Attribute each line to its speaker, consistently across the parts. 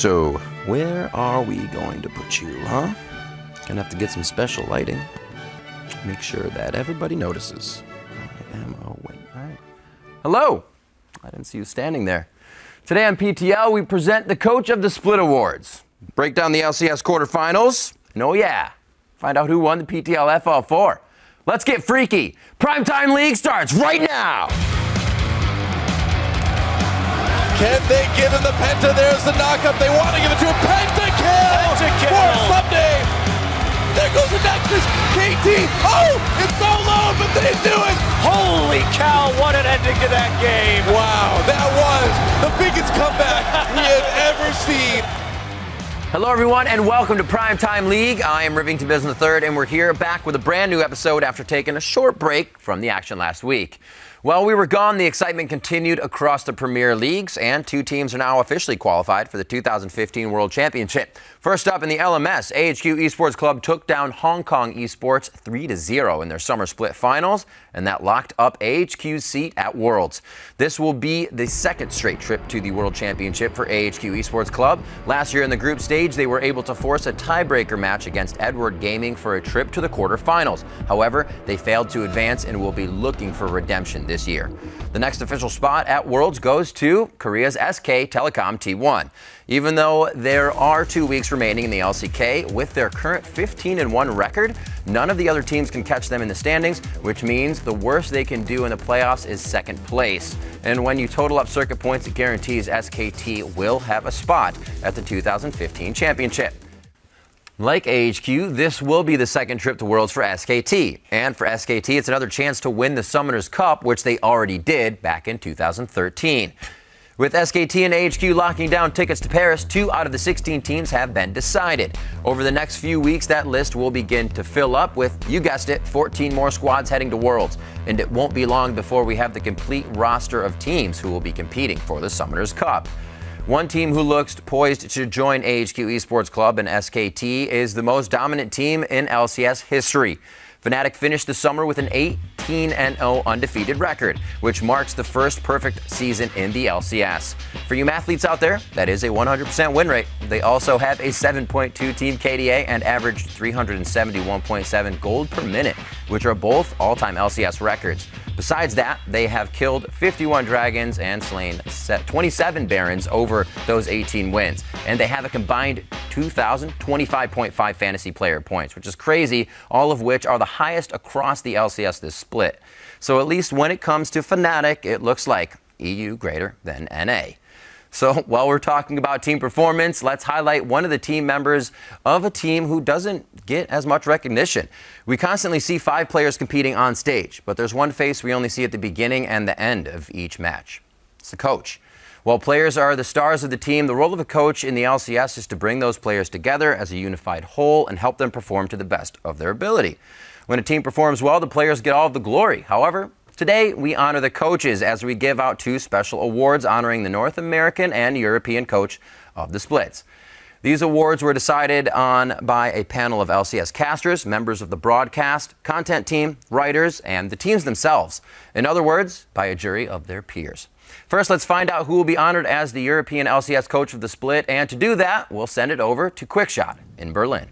Speaker 1: So, where are we going to put you, huh? Gonna have to get some special lighting. Make sure that everybody notices. Wait, all right. Hello! I didn't see you standing there. Today on PTL, we present the Coach of the Split Awards. Break down the LCS quarterfinals. And oh yeah, find out who won the PTFL4. Let's get freaky. PrimeTime League starts right now!
Speaker 2: Can they give him the Penta? There's the knockup. They want to give it to him. Penta kill for Sunday. There goes the Nexus. KT. Oh, it's so low, but they do it.
Speaker 3: Holy cow, what an ending to that game.
Speaker 2: Wow, that was the biggest comeback we have ever seen.
Speaker 1: Hello everyone and welcome to PrimeTime League. I am Rivington Business III and we're here back with a brand new episode after taking a short break from the action last week. While we were gone, the excitement continued across the Premier Leagues, and two teams are now officially qualified for the 2015 World Championship. First up in the LMS, AHQ Esports Club took down Hong Kong Esports 3-0 in their summer split finals, and that locked up AHQ's seat at Worlds. This will be the second straight trip to the World Championship for AHQ Esports Club. Last year in the group stage, they were able to force a tiebreaker match against Edward Gaming for a trip to the quarterfinals. However, they failed to advance and will be looking for redemption this year. The next official spot at Worlds goes to Korea's SK Telecom T1. Even though there are 2 weeks remaining in the LCK, with their current 15-1 record, none of the other teams can catch them in the standings, which means the worst they can do in the playoffs is second place. And when you total up circuit points, it guarantees SKT will have a spot at the 2015 championship. Like AHQ, this will be the second trip to Worlds for SKT. And for SKT, it's another chance to win the Summoners Cup, which they already did back in 2013. With SKT and AHQ locking down tickets to Paris, 2 out of the 16 teams have been decided. Over the next few weeks, that list will begin to fill up with, you guessed it, 14 more squads heading to Worlds. And it won't be long before we have the complete roster of teams who will be competing for the Summoners Cup. One team who looks poised to join AHQ Esports Club and SKT is the most dominant team in LCS history. Fnatic finished the summer with an 18-0 undefeated record, which marks the first perfect season in the LCS. For you mathletes out there, that is a 100% win rate. They also have a 7.2 team KDA and averaged 371.7 gold per minute, which are both all-time LCS records. Besides that, they have killed 51 dragons and slain 27 barons over those 18 wins. And they have a combined 2,025.5 fantasy player points, which is crazy, all of which are the highest across the LCS this split. So at least when it comes to Fnatic, it looks like EU greater than NA. So while we're talking about team performance, let's highlight one of the team members of a team who doesn't get as much recognition. We constantly see 5 players competing on stage, but there's one face we only see at the beginning and the end of each match. It's the coach. While players are the stars of the team, the role of a coach in the LCS is to bring those players together as a unified whole and help them perform to the best of their ability. When a team performs well, the players get all of the glory. However, today, we honor the coaches as we give out 2 special awards honoring the North American and European coach of the splits. These awards were decided on by a panel of LCS casters, members of the broadcast, content team, writers, and the teams themselves. In other words, by a jury of their peers. First, let's find out who will be honored as the European LCS coach of the split, and to do that, we'll send it over to QuickShot in Berlin.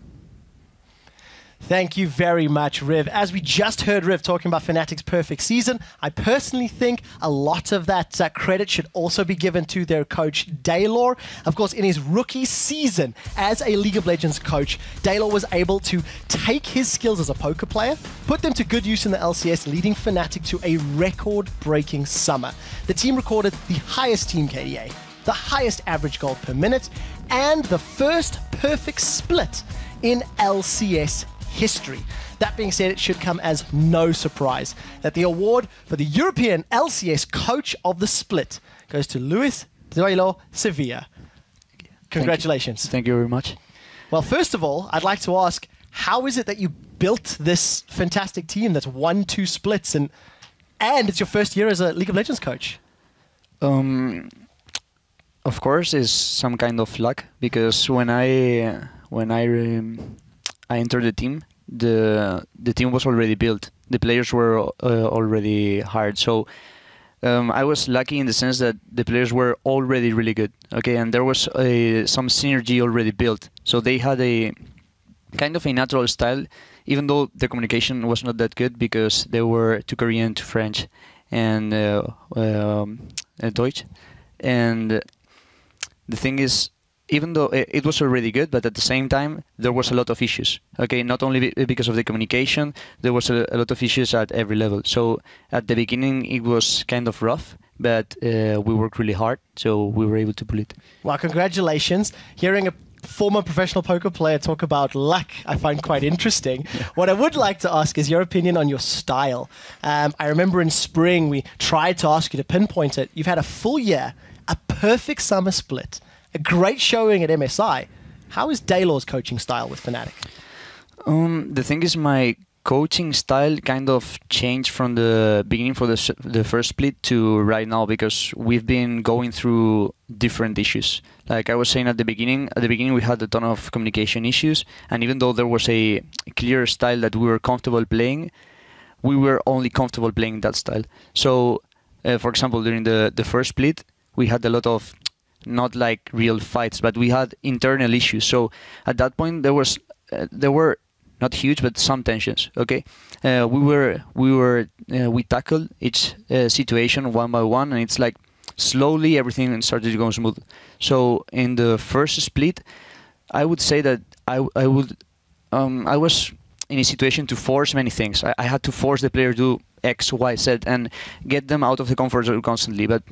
Speaker 4: Thank you very much, Riv. As we just heard Riv talking about Fnatic's perfect season, I personally think a lot of that credit should also be given to their coach, Daylor. Of course, in his rookie season as a League of Legends coach, Daylor was able to take his skills as a poker player, put them to good use in the LCS, leading Fnatic to a record-breaking summer. The team recorded the highest team KDA, the highest average gold per minute, and the first perfect split in LCS history. That being said, it should come as no surprise that the award for the European LCS Coach of the Split goes to Luis Duelo Sevilla. Congratulations.
Speaker 5: Thank you very much.
Speaker 4: Well, first of all, I'd like to ask, how is it that you built this fantastic team that's won 2 splits and it's your first year as a League of Legends coach?
Speaker 5: Of course, it's some kind of luck because when I entered the team, the team was already built. The players were already hired. So I was lucky in the sense that the players were already really good, okay, and there was some synergy already built. So they had a kind of a natural style, even though the communication was not that good because they were too Korean, too French, and Deutsch. And the thing is, even though it was already good, but at the same time, there was a lot of issues. Okay, not only because of the communication, there was a lot of issues at every level. So at the beginning, it was kind of rough, but we worked really hard, so we were able to pull it.
Speaker 4: Well, congratulations. Hearing a former professional poker player talk about luck, I find quite interesting. Yeah. What I would like to ask is your opinion on your style. I remember in spring, we tried to ask you to pinpoint it. You've had a full year, a perfect summer split, a great showing at MSI. How is Daylor's coaching style with Fnatic?
Speaker 5: The thing is, my coaching style kind of changed from the beginning for the first split to right now because we've been going through different issues. Like I was saying at the beginning we had a ton of communication issues, and even though there was a clear style that we were comfortable playing, we were only comfortable playing that style. So, for example, during the first split, we had a lot of not like real fights, but we had internal issues. So at that point there were not huge, but some tensions. Okay, we tackled each situation one by one, and it's like slowly everything started to go smooth. So in the first split, I would say that I was in a situation to force many things. I had to force the player to do X, Y, Z, and get them out of the comfort zone constantly. But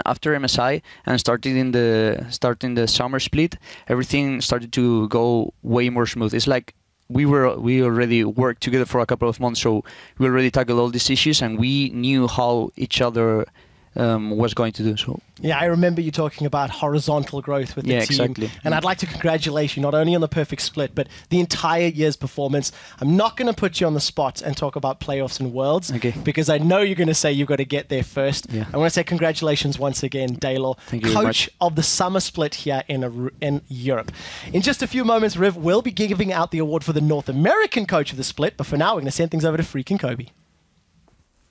Speaker 5: after MSI and starting the summer split, everything started to go way more smooth. It's like we already worked together for a couple of months, so we already tackled all these issues, and we knew how each other was going to do so.
Speaker 4: Yeah, I remember you talking about horizontal growth with the team.
Speaker 5: Exactly.
Speaker 4: And I'd like to congratulate you not only on the perfect split, but the entire year's performance. I'm not going to put you on the spot and talk about playoffs and worlds, because I know you're going to say you've got to get there first.
Speaker 5: Yeah.
Speaker 4: I want to say congratulations once again, Daylor, coach of the summer split here in Europe. In just a few moments, Riv will be giving out the award for the North American coach of the split, but for now, we're going to send things over to Phreak and Kobe.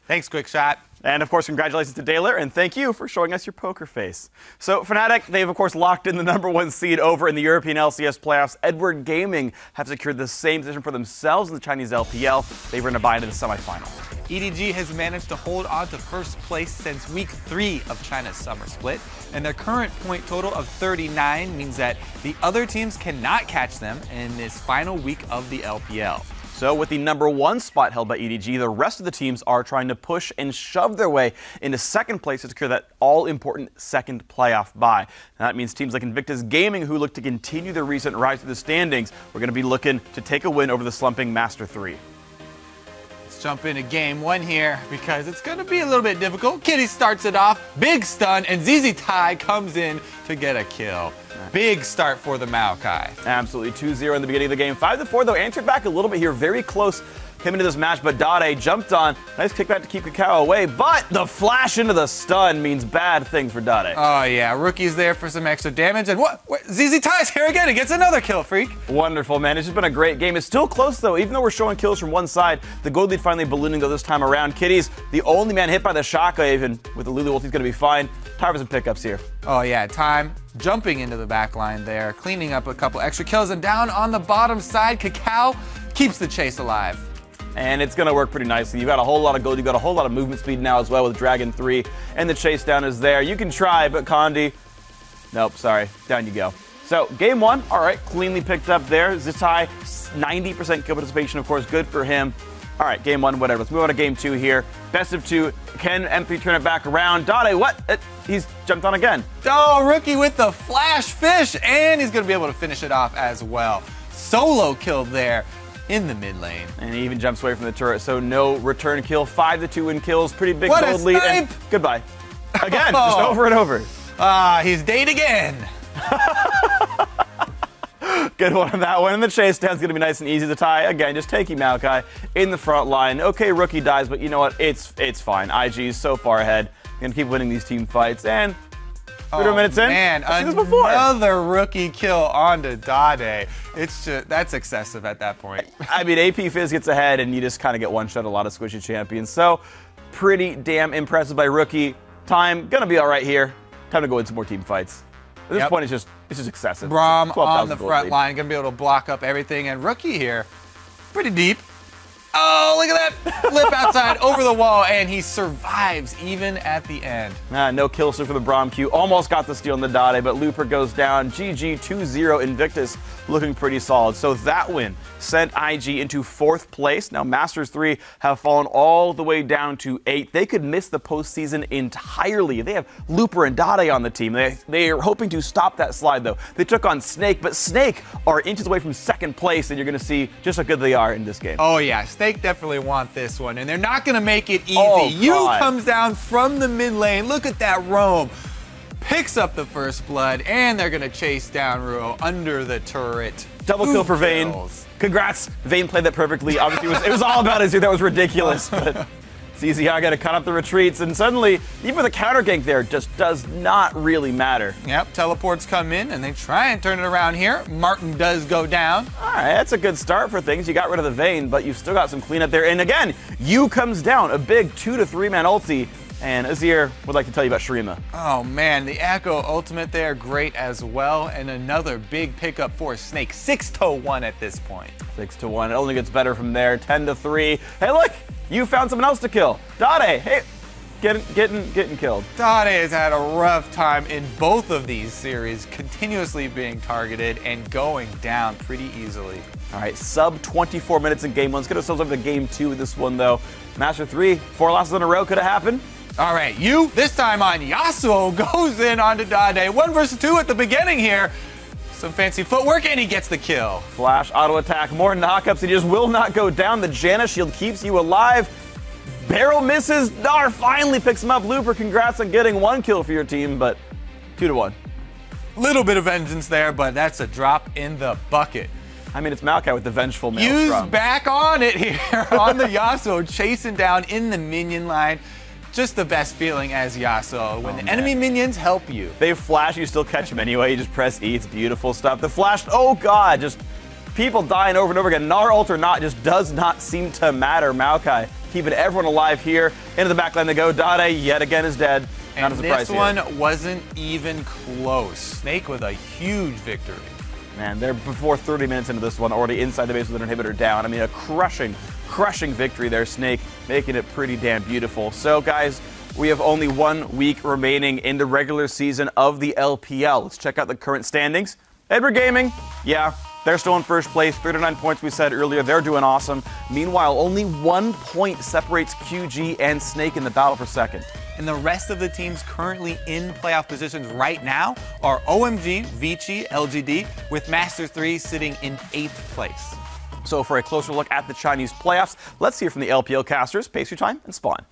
Speaker 6: Thanks, QuickShot. And, of course, congratulations to Daylor, and thank you for showing us your poker face. So, Fnatic, they've, of course, locked in the #1 seed over in the European LCS playoffs. Edward Gaming have secured the same position for themselves in the Chinese LPL. They were in a bye into the semifinal.
Speaker 7: EDG has managed to hold on to first place since week 3 of China's summer split, and their current point total of 39 means that the other teams cannot catch them in this final week of the LPL.
Speaker 6: So with the #1 spot held by EDG, the rest of the teams are trying to push and shove their way into second place to secure that all-important second playoff bye. And that means teams like Invictus Gaming, who look to continue their recent rise to the standings, we're going to be looking to take a win over the slumping Master 3.
Speaker 7: Let's jump into game 1 here because it's going to be a little bit difficult. Kitty starts it off, big stun, and ZZ Tai comes in to get a kill. Big start for the Maokai.
Speaker 6: Absolutely, 2-0 in the beginning of the game. 5-4, though, answered back a little bit here. Very close came into this match, but Dade jumped on. Nice kickback to keep Kakao away, but the flash into the stun means bad things for Dade.
Speaker 7: Oh, yeah. Rookie's there for some extra damage, and what? ZZ Tai's here again. He gets another kill, Phreak.
Speaker 6: Wonderful, man. It's just been a great game. It's still close, though. Even though we're showing kills from one side, the gold lead finally ballooning, though, this time around. Kitty's the only man hit by the shockwave, and with the Lulu ult, he's going to be fine. Time for some pickups here.
Speaker 7: Oh, yeah. Time jumping into the back line there, cleaning up a couple extra kills, and down on the bottom side, Kakao keeps the chase alive.
Speaker 6: And it's going to work pretty nicely. You've got a whole lot of gold. You've got a whole lot of movement speed now as well with Dragon 3. And the chase down is there. You can try, but Condi... Nope, sorry. Down you go. So, game 1, all right, cleanly picked up there. Zitai, 90% kill participation, of course, good for him. All right, game 1, whatever. Let's move on to game 2 here. Best of 2. Can M3 turn it back around? Dade, what? He's jumped on again.
Speaker 7: Oh, Rookie with the flash fish, and he's going to be able to finish it off as well. Solo killed there in the mid lane. And
Speaker 6: he even jumps away from the turret, so no return kill. 5-2 in kills, pretty big
Speaker 7: what
Speaker 6: gold lead. And goodbye. Again, just over and over.
Speaker 7: He's dead again.
Speaker 6: Good one on that one. And the chase down's going to be nice and easy to tie. Again, just taking Maokai in the front line. Okay, Rookie dies, but you know what? It's fine. IG is so far ahead. Going to keep winning these team fights. And 30 minutes in,
Speaker 7: man, another Rookie kill onto Dade. It's just, that's excessive at that point.
Speaker 6: I mean, AP Fizz gets ahead, and you just kind of get one-shot a lot of squishy champions. So, pretty damn impressive by Rookie. Time, gonna be all right here. Time to go in some more team fights. At this point, it's just excessive.
Speaker 7: Braum on the front
Speaker 6: lead.
Speaker 7: line, gonna be able to block up everything, and Rookie here, pretty deep. Oh, look at that flip outside over the wall, and he survives even at the end.
Speaker 6: No kill for the Braum Q. Almost got the steal on the Dade, but Looper goes down. GG 2-0 Invictus looking pretty solid. So that win sent IG into 4th place. Now Masters 3 have fallen all the way down to 8. They could miss the postseason entirely. They have Looper and Dade on the team. They are hoping to stop that slide, though. They took on Snake, but Snake are inches away from 2nd place, and you're going to see just how good they are in this game.
Speaker 7: Oh, yeah. Snake definitely want this one, and they're not going to make it easy.
Speaker 6: Oh,
Speaker 7: Yu
Speaker 6: God.
Speaker 7: comes down from the mid lane. Look at that roam. Picks up the first blood, and they're going to chase down Ruo under the turret.
Speaker 6: Double kill for Vayne.
Speaker 7: kills.
Speaker 6: Congrats. Vayne played that perfectly. Obviously, it was all about his dude. That was ridiculous, but CZR to cut up the retreats, and suddenly, even the counter gank there just does not really matter.
Speaker 7: Yep, teleports come in, and they try and turn it around here. Martin does go down.
Speaker 6: All right, that's a good start for things. You got rid of the Vayne, but you've still got some cleanup there. And again, Yu comes down, a big 2 to 3 man ulti. And Azir would like to tell you about Shurima.
Speaker 7: Oh man, the Echo ultimate there, great as well. And another big pickup for Snake, 6-1 at this point.
Speaker 6: 6-1, it only gets better from there, 10-3. Hey look, you found someone else to kill. Dade, hey, getting killed.
Speaker 7: Dade has had a rough time in both of these series, continuously being targeted and going down pretty easily.
Speaker 6: All right, sub 24 minutes in game 1. Let's get ourselves over to game 2 with this one though. Master 3, 4 losses in a row, could have happened.
Speaker 7: All right, Yu, this time on Yasuo, goes in onto Dade. 1 versus 2 at the beginning here. Some fancy footwork, and he gets the kill.
Speaker 6: Flash, auto attack, more knockups. He just will not go down. The Janna shield keeps you alive. Barrel misses. Dar finally picks him up. Looper, congrats on getting 1 kill for your team, but 2-1.
Speaker 7: Little bit of vengeance there, but that's a drop in the bucket.
Speaker 6: I mean, it's Maokai with the vengeful maelstrom.
Speaker 7: Yu's back on it here on the Yasuo, chasing down in the minion line. Just the best feeling as Yasuo when the enemy minions help you.
Speaker 6: They flash, you still catch them anyway. You just press E. It's beautiful stuff. The flash, oh god, just people dying over and over again. Gnar ult or not just does not seem to matter. Maokai keeping everyone alive here. Into the backline they go. Dade yet again is dead. Not a surprise
Speaker 7: this one wasn't even close. Snake with a huge victory.
Speaker 6: Man, they're before 30 minutes into this one, already inside the base with an inhibitor down. I mean, a crushing victory there, Snake, making it pretty damn beautiful. So, guys, we have only 1 week remaining in the regular season of the LPL. Let's check out the current standings. Edward Gaming, yeah, they're still in first place. 39 points we said earlier. They're doing awesome. Meanwhile, only 1 point separates QG and Snake in the battle for second.
Speaker 7: And the rest of the teams currently in playoff positions right now are OMG, Vici, LGD, with Masters 3 sitting in 8th place.
Speaker 6: So for a closer look at the Chinese playoffs, let's hear from the LPL casters, PTFL4 and Spawn.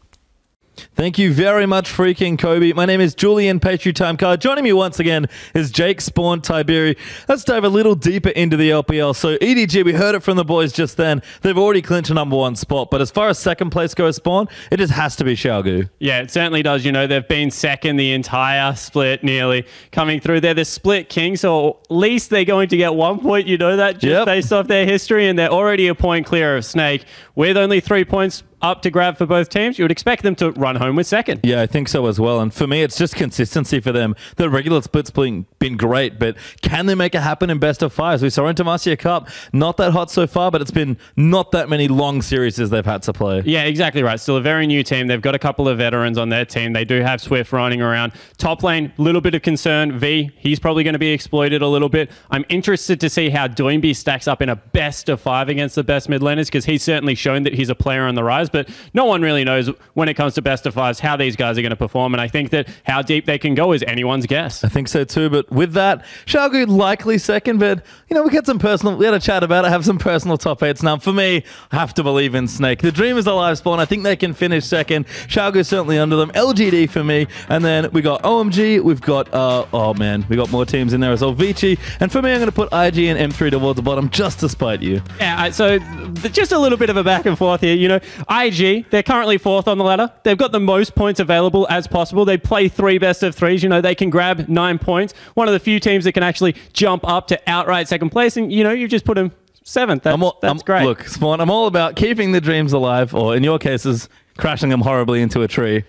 Speaker 8: Thank you very much, freaking Kobe. My name is Julian PTFL4 Card. Joining me once again is Jake, Spawn, Tiberi. Let's dive a little deeper into the LPL. So EDG, we heard it from the boys just then. They've already clinched a #1 spot. But as far as second place goes, Spawn, it just has to be Xiaogu.
Speaker 9: Yeah, it certainly does. You know, they've been second the entire split nearly coming through. They're the split king, so at least they're going to get 1 point. You know that just based off their history, and they're already a point clear of Snake with only 3 points up to grab for both teams. You would expect them to run home with second.
Speaker 8: Yeah, I think so as well. And for me, it's just consistency for them. The regular split's been great, but can they make it happen in best of 5s? We saw in Demacia Cup, not that hot so far, but it's been not that many long series they've had to play.
Speaker 9: Yeah, exactly right. Still a very new team. They've got a couple of veterans on their team. They do have Swift running around. Top lane, little bit of concern. V, he's probably going to be exploited a little bit. I'm interested to see how Doinby stacks up in a best of 5 against the best mid laners, because he's certainly shown that he's a player on the rise, but no one really knows when it comes to best of 5s how these guys are going to perform, and I think that how deep they can go is anyone's guess.
Speaker 8: I think so too, but with that, Xiaogu likely second, but you know, we had a chat about it, have some personal top 8s. Now for me, I have to believe in Snake. The dream is alive, Spawn. I think they can finish second. Xiaogu's certainly under them. LGD for me, and then we got OMG, we've got, oh man, we got more teams in there as well. Vici, and for me, I'm going to put IG and M3 towards the bottom just to spite you.
Speaker 9: Yeah, so just a little bit of a back and forth here. You know, IG, they're currently 4th on the ladder. They've got the most points available as possible. They play 3 best of 3s. You know, they can grab 9 points. One of the few teams that can actually jump up to outright second place. And, you know, you just put them 7th. That's great.
Speaker 8: Look, Spawn, I'm all about keeping the dreams alive, or in your cases, crashing them horribly into a tree.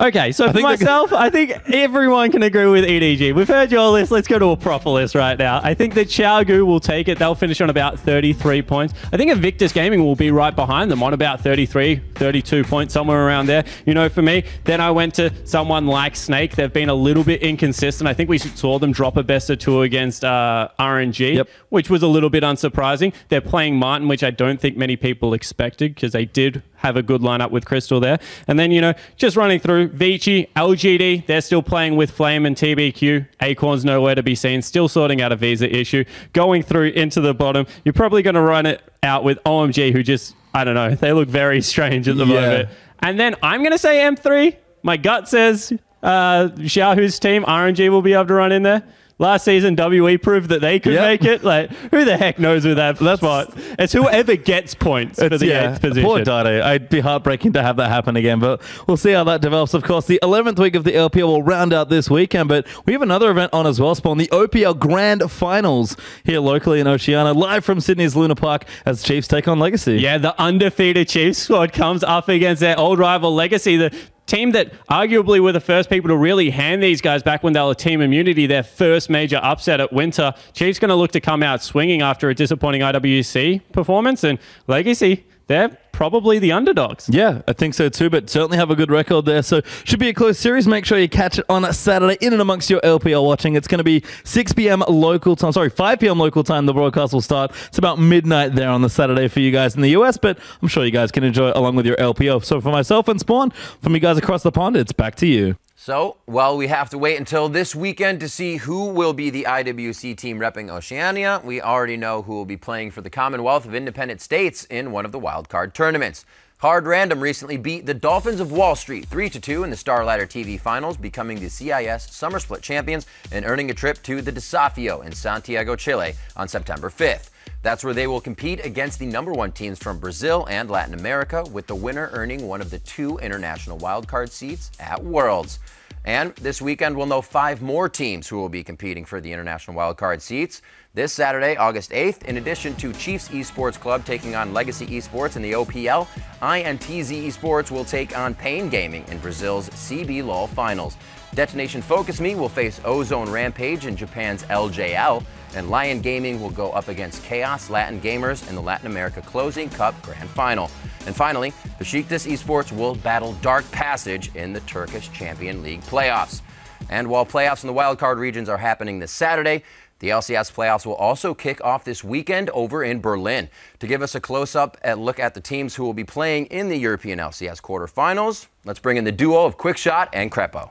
Speaker 9: Okay, so for myself, I think everyone can agree with EDG. We've heard your list. Let's go to a proper list right now. I think that Xiaogu will take it. They'll finish on about 33 points. I think Invictus Gaming will be right behind them on about 33, 32 points, somewhere around there. You know, for me, then I went to someone like Snake. They've been a little bit inconsistent. I think we saw them drop a best of 2 against RNG, which was a little bit unsurprising. They're playing Martin, which I don't think many people expected because they did have a good lineup with Crystal there. And then, you know, just running through Vici, LGD, they're still playing with Flame and TBQ. Acorn's nowhere to be seen, still sorting out a visa issue. Going through into the bottom, you're probably going to run it out with OMG, who just, I don't know, they look very strange at the moment. And then I'm going to say M3. My gut says Xiaohu's team, RNG, will be able to run in there. Last season, WE proved that they could make it. Like, who the heck knows with that spot? It's whoever gets points for the 8th position.
Speaker 8: Poor Dade. I'd be heartbreaking to have that happen again, but we'll see how that develops. Of course, the 11th week of the LPL will round out this weekend, but we have another event on as well, Spawn. The OPL Grand Finals here locally in Oceania, live from Sydney's Luna Park as Chiefs take on Legacy.
Speaker 9: Yeah, the undefeated Chiefs squad comes up against their old rival Legacy, the team that arguably were the first people to really hand these guys back when they were Team Immunity, their first major upset at Winter. Chiefs going to look to come out swinging after a disappointing IWC performance, and Legacy, they're probably the underdogs.
Speaker 8: Yeah, I think so too, but certainly have a good record there. So should be a close series. Make sure you catch it on Saturday in and amongst your LPL watching. It's going to be 6 p.m. local time. Sorry, 5 p.m. local time. The broadcast will start. It's about midnight there on the Saturday for you guys in the US, but I'm sure you guys can enjoy it along with your LPL. So for myself and Spawn, from you guys across the pond, it's back to you.
Speaker 1: So, well, we have to wait until this weekend to see who will be the IWC team repping Oceania. We already know who will be playing for the Commonwealth of Independent States in one of the wildcard tournaments. Hard Random recently beat the Dolphins of Wall Street 3-2 in the Starlighter TV Finals, becoming the CIS Summer Split champions and earning a trip to the Desafio in Santiago, Chile on September 5th. That's where they will compete against the #1 teams from Brazil and Latin America, with the winner earning one of the 2 international wildcard seats at Worlds. And this weekend, we'll know 5 more teams who will be competing for the international wildcard seats. This Saturday, August 8th, in addition to Chiefs Esports Club taking on Legacy Esports in the OPL, INTZ Esports will take on Pain Gaming in Brazil's CB LOL Finals. Detonation Focus Me will face Ozone Rampage in Japan's LJL, and Lion Gaming will go up against Chaos Latin Gamers in the Latin America Closing Cup Grand Final. And finally, Besiktas Esports will battle Dark Passage in the Turkish Champion League playoffs. And while playoffs in the wildcard regions are happening this Saturday, the LCS playoffs will also kick off this weekend over in Berlin. To give us a close-up look at the teams who will be playing in the European LCS quarterfinals, let's bring in the duo of QuickShot and Crepo.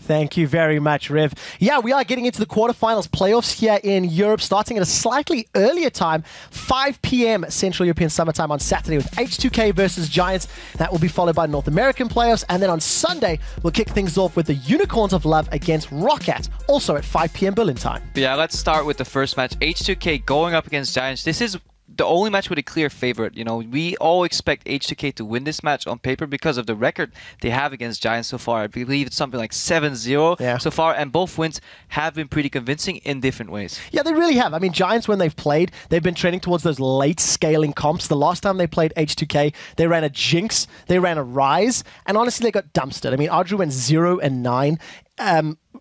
Speaker 4: Thank you very much, Riv. Yeah, we are getting into the quarterfinals playoffs here in Europe, starting at a slightly earlier time, 5 p.m. Central European Summer Time on Saturday with H2K versus Giants. That will be followed by North American playoffs. And then on Sunday, we'll kick things off with the Unicorns of Love against Roccat, also at 5 p.m. Berlin time.
Speaker 10: Yeah, let's start with the first match. H2K going up against Giants. This is the only match with a clear favorite. You know, we all expect H2K to win this match on paper because of the record they have against Giants so far. I believe it's something like 7-0 so far, and both wins have been pretty convincing in different ways.
Speaker 4: Yeah, they really have. I mean, Giants, when they've played, they've been trending towards those late scaling comps. The last time they played H2K, they ran a Jinx, they ran a Rise, and honestly, they got dumpstered. I mean, Audrey went 0-9.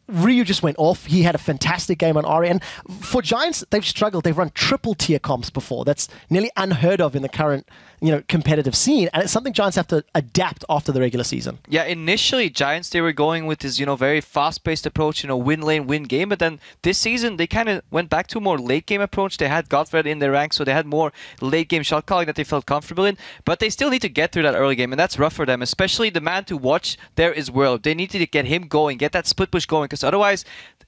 Speaker 4: Ryu just went off. He had a fantastic game on Ari. And for Giants, they've struggled. They've run triple tier comps before. That's nearly unheard of in the current, competitive scene. And it's something Giants have to adapt after the regular season.
Speaker 10: Yeah, initially, Giants, they were going with this, very fast-paced approach, win lane, win game. But then this season, they kind of went back to a more late-game approach. They had Godfred in their ranks, so they had more late-game shot calling that they felt comfortable in. But they still need to get through that early game, and that's rough for them, especially the man to watch there is World. They need to get him going, get that split push going, because otherwise,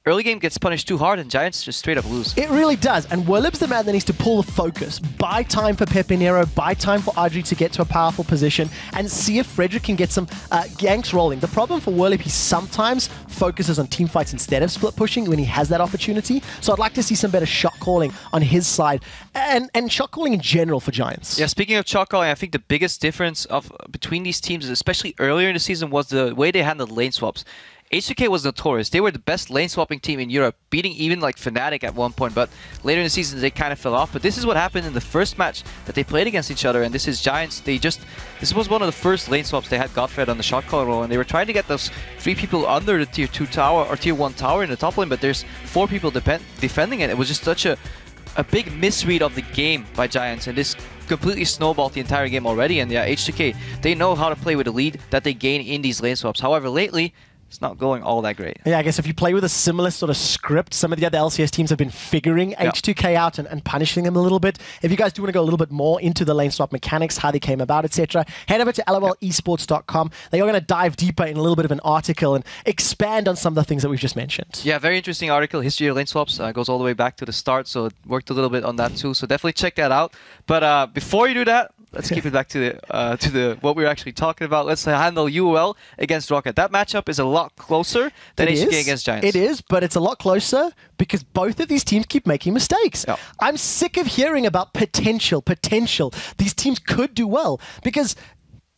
Speaker 10: early game gets punished too hard and Giants just straight up lose.
Speaker 4: It really does. And Werlib's the man that needs to pull the focus. Buy time for Pepinero, buy time for Audrey to get to a powerful position, and see if Frederick can get some ganks rolling. The problem for Werlib, he sometimes focuses on team fights instead of split pushing when he has that opportunity. So I'd like to see some better shot calling on his side and shot calling in general for Giants.
Speaker 10: Yeah, speaking of shot calling, I think the biggest difference between these teams, especially earlier in the season, was the way they handled lane swaps. H2K was notorious. They were the best lane swapping team in Europe, beating even like Fnatic at one point, but later in the season they kind of fell off. But this is what happened in the first match that they played against each other, and this is Giants. This was one of the first lane swaps they had Godfred on the shot caller role, and they were trying to get those 3 people under the tier 2 tower or tier 1 tower in the top lane, but there's 4 people defending it. It was just such a big misread of the game by Giants, and this completely snowballed the entire game already. And yeah, H2K, they know how to play with the lead that they gain in these lane swaps. However, lately, it's not going all that great.
Speaker 4: Yeah, I guess if you play with a similar sort of script, some of the other LCS teams have been figuring H2K out and punishing them a little bit. If you guys do want to go a little bit more into the lane swap mechanics, how they came about, etc., head over to lolesports.com. They are going to dive deeper in a little bit of an article and expand on some of the things that we've just mentioned.
Speaker 10: Yeah, very interesting article. History of lane swaps goes all the way back to the start, so it worked a little bit on that too. So definitely check that out. But before you do that, let's keep it back to the what we were actually talking about. Let's handle UOL against Rocket. That matchup is a lot closer than H2K against Giants.
Speaker 4: It is, but it's a lot closer because both of these teams keep making mistakes.
Speaker 10: Yep.
Speaker 4: I'm sick of hearing about potential. These teams could do well because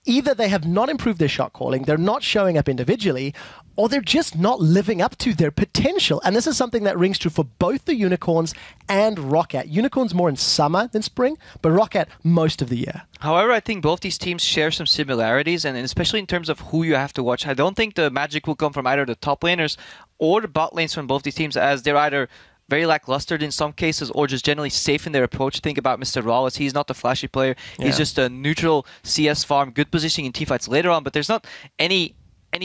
Speaker 4: either they have not improved their shot calling, they're not showing up individually, or they're just not living up to their potential. And this is something that rings true for both the Unicorns and Rocket. Unicorns more in summer than spring, but Rocket most of the year.
Speaker 10: However, I think both these teams share some similarities, and especially in terms of who you have to watch. I don't think the magic will come from either the top laners or the bot lanes from both these teams, as they're either very lackluster in some cases or just generally safe in their approach. Think about Mr. Rawless. He's not the flashy player. Yeah. He's just a neutral CS farm, good positioning in teamfights later on, but there's not any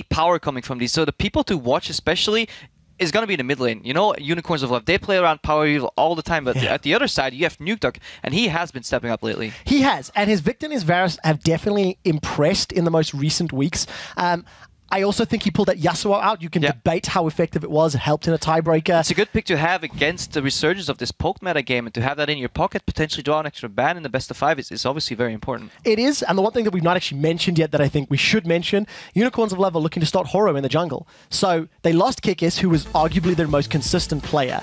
Speaker 10: power coming from these. So the people to watch especially is going to be in the mid lane. You know, Unicorns of Love, they play around Power Evil all the time, but at the other side, you have Nukeduck, and he has been stepping up lately.
Speaker 4: He has, and his Victor and his Varus have definitely impressed in the most recent weeks. I also think he pulled that Yasuo out. You can debate how effective it was. It helped in a tiebreaker.
Speaker 10: It's a good pick to have against the resurgence of this poke meta game, and to have that in your pocket, potentially draw an extra ban in the best of 5 is obviously very important.
Speaker 4: It is, and the one thing that we've not actually mentioned yet that I think we should mention, Unicorns of Love are looking to start Horo in the jungle. So they lost Kikis, who was arguably their most consistent player.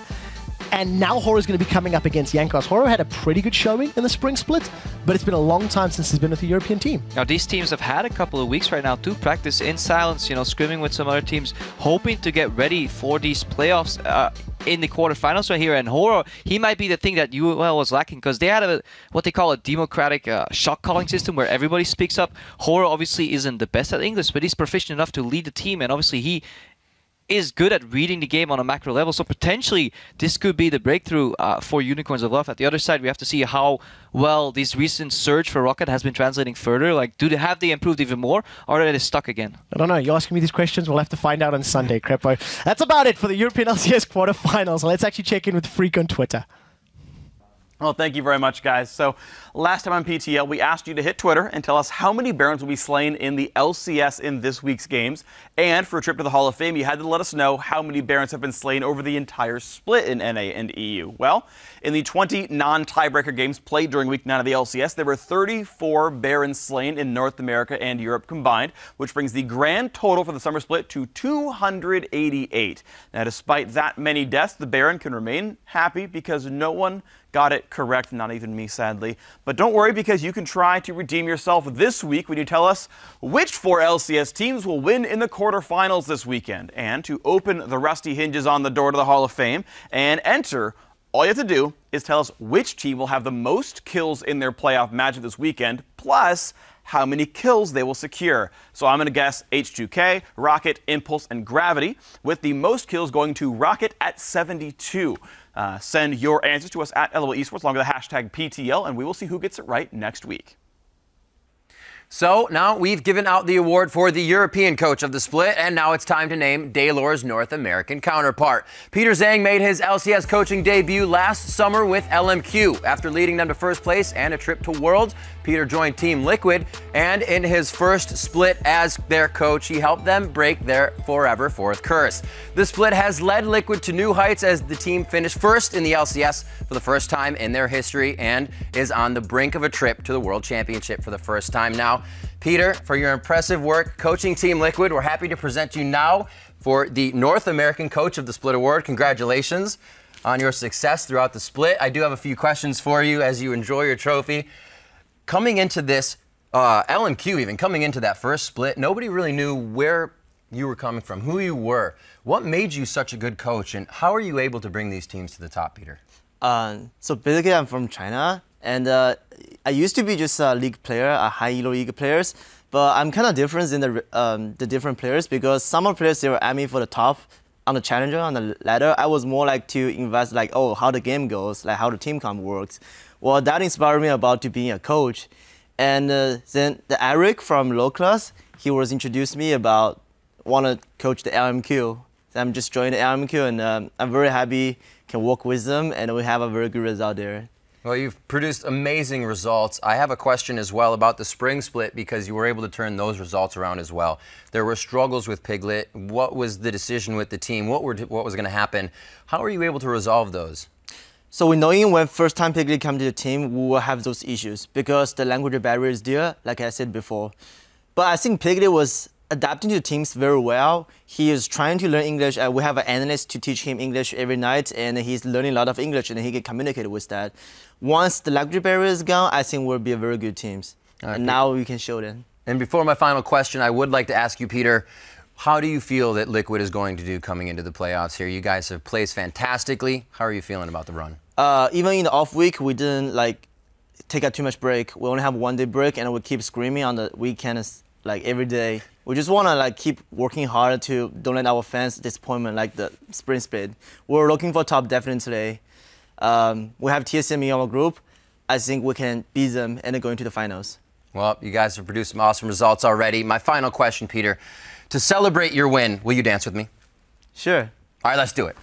Speaker 4: And now Horo's going to be coming up against Jankos. Horo had a pretty good showing in the spring split, but it's been a long time since he's been with a European team.
Speaker 10: Now, these teams have had a couple of weeks right now to practice in silence, you know, scrimming with some other teams, hoping to get ready for these playoffs in the quarterfinals right here. And Horo, he might be the thing that UOL was lacking, because they had what they call a democratic shot calling system where everybody speaks up. Horo obviously isn't the best at English, but he's proficient enough to lead the team, and obviously he is good at reading the game on a macro level, so potentially this could be the breakthrough for Unicorns of Love. At the other side, we have to see how well this recent surge for Rocket has been translating further. Like, have they improved even more, or are they stuck again?
Speaker 4: I don't know. You're asking me these questions. We'll have to find out on Sunday, Crepo. That's about it for the European LCS quarterfinals. Let's actually check in with Phreak on Twitter.
Speaker 6: Well, thank you very much, guys. So last time on PTL, we asked you to hit Twitter and tell us how many Barons will be slain in the LCS in this week's games. And for a trip to the Hall of Fame, you had to let us know how many Barons have been slain over the entire split in NA and EU. Well, in the 20 non-tiebreaker games played during week 9 of the LCS, there were 34 Barons slain in North America and Europe combined, which brings the grand total for the summer split to 288. Now, despite that many deaths, the Baron can remain happy because no one got it correct, not even me, sadly. But don't worry, because you can try to redeem yourself this week when you tell us which 4 LCS teams will win in the quarterfinals this weekend. And to open the rusty hinges on the door to the Hall of Fame and enter, all you have to do is tell us which team will have the most kills in their playoff matchup this weekend, plus how many kills they will secure. So I'm going to guess H2K, Rocket, Impulse, and Gravity, with the most kills going to Rocket at 72. Send your answers to us at LOL Esports along with the hashtag PTL, and we will see who gets it right next week.
Speaker 1: So now we've given out the award for the European coach of the split, and now it's time to name Daylor's North American counterpart. Peter Zhang made his LCS coaching debut last summer with LMQ. After leading them to first place and a trip to Worlds, Peter joined Team Liquid, and in his first split as their coach, he helped them break their forever fourth curse. The split has led Liquid to new heights as the team finished first in the LCS for the first time in their history and is on the brink of a trip to the World Championship for the first time now. Peter, for your impressive work coaching Team Liquid, we're happy to present you now for the North American Coach of the Split Award. Congratulations on your success throughout the split. I do have a few questions for you as you enjoy your trophy. Coming into this, LMQ even, coming into that first split, nobody really knew where you were coming from, who you were. What made you such a good coach, and how are you able to bring these teams to the top, Peter?
Speaker 11: So basically, I'm from China, and I used to be just a league player, a high elo league players. But I'm kind of different in the different players because some of the players they were aiming for the top on the challenger on the ladder. I was more like to invest like how the game goes, like how the team comp works. Well, that inspired me about to being a coach, and then the Eric from low class he was introduced me about want to coach the LMQ. So I'm just joined the LMQ, and I'm very happy can work with them, and we have a very good result there.
Speaker 1: Well, you've produced amazing results. I have a question as well about the spring split because you were able to turn those results around as well. There were struggles with Piglet. What was the decision with the team? What was going to happen? How were you able to resolve those?
Speaker 11: So we knowing when first time Piglet come to the team, we will have those issues because the language barrier is there, like I said before. But I think Piglet was adapting to the teams very well. He is trying to learn English. We have an analyst to teach him English every night, and he's learning a lot of English, and he can communicate with that. Once the language barrier is gone, I think we'll be a very good team.
Speaker 1: Right,
Speaker 11: and now we can show them.
Speaker 1: And before my final question, I would like to ask you, Peter, how do you feel that Liquid is going to do coming into the playoffs here? You guys have placed fantastically. How are you feeling about the run?
Speaker 11: Even in the off week, we didn't take too much break. We only have 1 day break, and we keep screaming on the weekends every day. We just want to keep working hard to don't let our fans disappointment like the spring split. We're looking for top definitely today. We have TSM in our group. I think we can beat them and go into the finals.
Speaker 1: Well, you guys have produced some awesome results already. My final question, Peter. To celebrate your win, will you dance with me?
Speaker 11: Sure.
Speaker 1: All right, let's do it.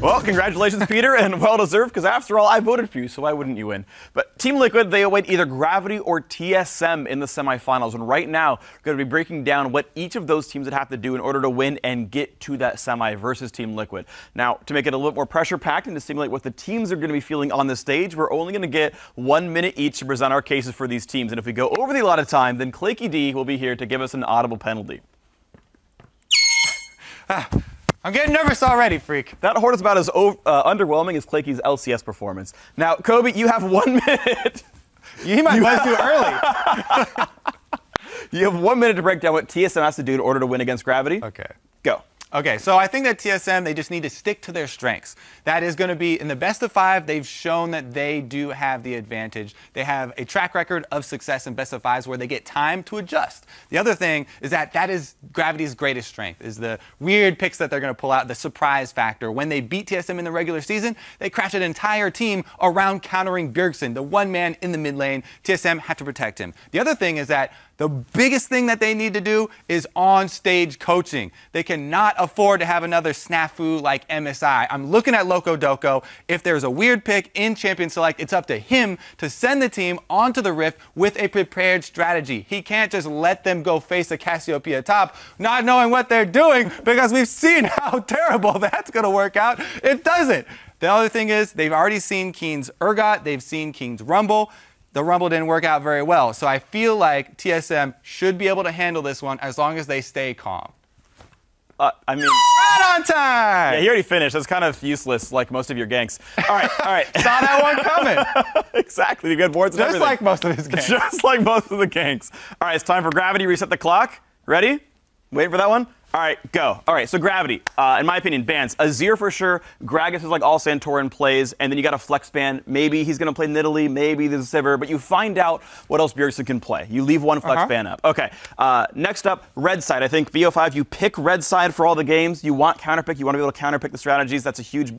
Speaker 6: Well, congratulations, Peter, and well-deserved, because after all, I voted for you, so why wouldn't you win? But Team Liquid, they await either Gravity or TSM in the semifinals, and right now, we're going to be breaking down what each of those teams would have to do in order to win and get to that semi versus Team Liquid. Now, to make it a little more pressure-packed and to simulate what the teams are going to be feeling on the stage, we're only going to get 1 minute each to present our cases for these teams, and if we go over the allotted time, then Claky D will be here to give us an audible penalty.
Speaker 7: I'm getting nervous already, Phreak.
Speaker 6: That horde is about as underwhelming as Claky's LCS performance. Now, Kobe, you have 1 minute.
Speaker 7: You might buzz too early.
Speaker 6: You have 1 minute to break down what TSM has to do in order to win against Gravity.
Speaker 7: Okay.
Speaker 6: Go.
Speaker 7: Okay, so I think that TSM, they just need to stick to their strengths. That is going to be, in the best of 5, they've shown that they do have the advantage. They have a track record of success in best of 5s where they get time to adjust. The other thing is that is Gravity's greatest strength, is the weird picks that they're going to pull out, the surprise factor. When they beat TSM in the regular season, they crashed an entire team around countering Bjergsen, the one man in the mid lane. TSM had to protect him. The other thing is that the biggest thing that they need to do is on-stage coaching. They cannot afford to have another snafu like MSI. I'm looking at Loco Doco. If there's a weird pick in Champion Select, it's up to him to send the team onto the Rift with a prepared strategy. He can't just let them go face a Cassiopeia top, not knowing what they're doing, because we've seen how terrible that's going to work out. It doesn't. The other thing is they've already seen Keen's Urgot. They've seen Keen's Rumble. The Rumble didn't work out very well. So I feel like TSM should be able to handle this one as long as they stay calm.
Speaker 6: I mean...
Speaker 7: Right on time!
Speaker 6: Yeah, he already finished. That's kind of useless, like most of your ganks. All right, all right.
Speaker 7: Saw that one coming.
Speaker 6: Exactly. You got boards and everything.
Speaker 7: Just like most of his ganks.
Speaker 6: Just like most of the ganks. All right, it's time for Gravity. Reset the clock. Ready? Waiting for that one? All right, go. All right, so Gravity, in my opinion, bans. Azir for sure. Gragas is like all Santorin plays, and then you got a flex ban. Maybe he's going to play Nidalee, maybe there's a Sivir, but you find out what else Bjergsen can play. You leave one flex ban up. Okay, next up, Red Side. I think BO5, you pick Red Side for all the games. You want counterpick. You want to be able to counterpick the strategies. That's a huge,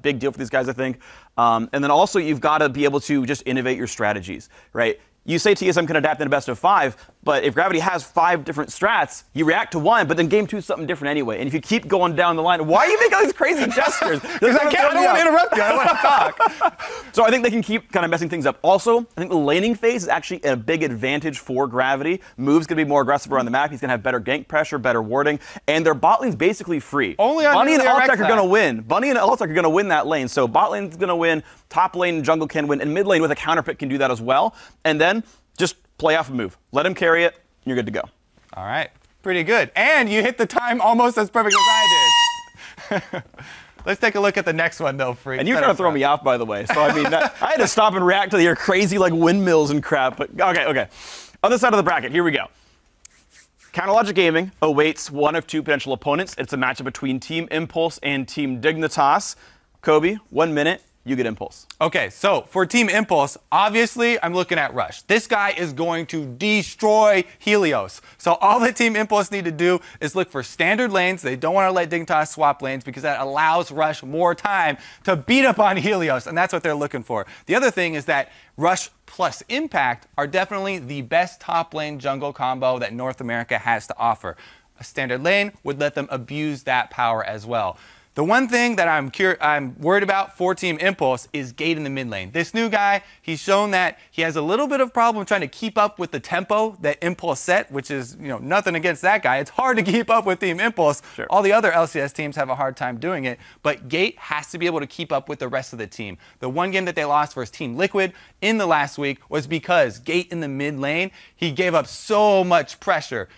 Speaker 6: big deal for these guys, I think. And then also, you've got to be able to just innovate your strategies, right? You say TSM can adapt in a best of 5, but if Gravity has 5 different strats, you react to one, but then game 2 is something different anyway. And if you keep going down the line, why are you making all these crazy gestures?
Speaker 7: Because I don't want to interrupt you. I want to talk.
Speaker 6: So I think they can keep kind of messing things up. Also, I think the laning phase is actually a big advantage for Gravity. Move's going to be more aggressive around the map. He's going to have better gank pressure, better warding, and their bot lane's basically free.
Speaker 7: Only on
Speaker 6: Bunny and Altec are going to win. Bunny and Altec are going to win that lane. So bot lane's going to win, top lane jungle can win, and mid lane with a counterpick can do that as well. And then just play off a move. Let him carry it, and you're good to go.
Speaker 7: All right. Pretty good. And you hit the time almost as perfect as I did. Let's take a look at the next one, though, Phreak.
Speaker 6: And you're trying to throw me off, by the way. So, I mean, I had to stop and react to your crazy, like, windmills and crap. But, okay. Other side of the bracket, here we go. Counterlogic Gaming awaits one of two potential opponents. It's a matchup between Team Impulse and Team Dignitas. Kobe, 1 minute. You get Impulse.
Speaker 7: Okay, so for Team Impulse, obviously I'm looking at Rush. This guy is going to destroy Helios. So all that Team Impulse need to do is look for standard lanes. They don't want to let Dignitas swap lanes because that allows Rush more time to beat up on Helios, and that's what they're looking for. The other thing is that Rush plus Impact are definitely the best top lane jungle combo that North America has to offer. A standard lane would let them abuse that power as well. The one thing that I'm worried about for Team Impulse is Gate in the mid lane. This new guy, he's shown that he has a little bit of problem trying to keep up with the tempo that Impulse set, which is, you know, nothing against that guy. It's hard to keep up with Team Impulse. Sure. All the other LCS teams have a hard time doing it, but Gate has to be able to keep up with the rest of the team. The one game that they lost versus Team Liquid in the last week was because Gate in the mid lane, he gave up so much pressure.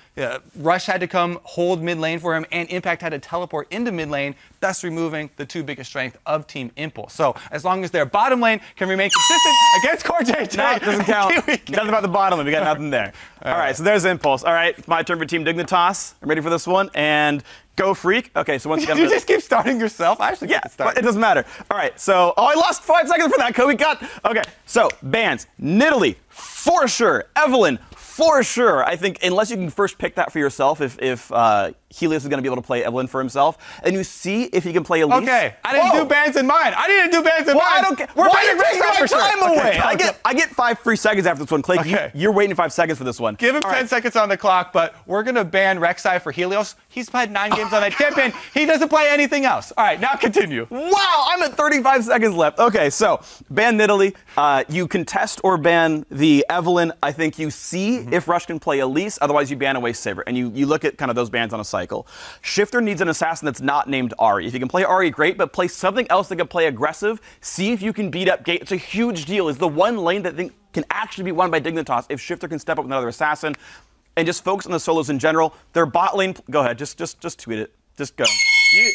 Speaker 7: Rush had to come hold mid lane for him, and Impact had to teleport into mid lane, thus removing the two biggest strengths of Team Impulse. So as long as their bottom lane can remain consistent against Core JJ,
Speaker 6: no, it doesn't count. Nothing about the bottom lane. We got nothing there. All right, so there's Impulse. All right, my turn for Team Dignitas. I'm ready for this one. And go Phreak. Okay, so once again,
Speaker 7: you just keep starting yourself. I actually get to start.
Speaker 6: It doesn't matter. All right, so I lost 5 seconds for that. Kobe got. Okay, so bans. Nidalee, for sure. Evelyn, for sure. I think unless you can first pick that for yourself, if Helios is going to be able to play Evelyn for himself, and you see if he can play Elise.
Speaker 7: Okay, I didn't do bans in mine. I didn't do bans in mine.
Speaker 6: I don't care.
Speaker 7: We're
Speaker 6: Why are you
Speaker 7: taking
Speaker 6: taking my time away?
Speaker 7: Okay,
Speaker 6: I get 5 free seconds after this one. Clay,
Speaker 7: okay.
Speaker 6: You're waiting 5 seconds for this one.
Speaker 7: Give him 10 seconds on the clock, but we're going to ban Rek'Sai for Helios. He's played 9 games on that champion. He doesn't play anything else. All right, now continue.
Speaker 6: Wow, I'm at 35 seconds left. Okay, so ban Nidalee. You contest or ban the Evelyn. I think you see if Rush can play Elise. Otherwise, you ban away Saber. And you look at kind of those bans on a cycle. Shifter needs an assassin that's not named Ahri. If you can play Ahri, great, but play something else that can play aggressive. See if you can beat up Gate. It's a huge deal. It's the one lane that can actually be won by Dignitas if Shifter can step up with another assassin. And just focus on the solos in general. Their bot lane, go ahead, just tweet it. Just go.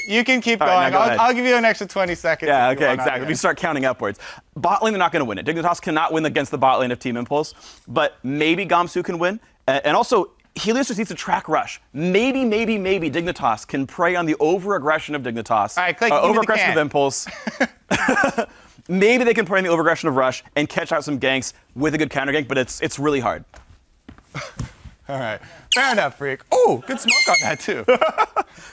Speaker 7: You can keep going.
Speaker 6: Right,
Speaker 7: I'll give you an extra 20 seconds.
Speaker 6: Yeah, okay, exactly. We start counting upwards. Bot lane, they're not going to win it. Dignitas cannot win against the bot lane of Team Impulse, but maybe Gamsu can win. And also, Helios just needs to track Rush. Maybe Dignitas can prey on the over-aggression of Dignitas.
Speaker 7: All right, Clay,
Speaker 6: over-aggression of Impulse. Maybe they can prey on the over-aggression of Rush and catch out some ganks with a good counter gank, but it's really hard.
Speaker 7: All right. Fair enough, Phreak. Oh, good smoke on that, too.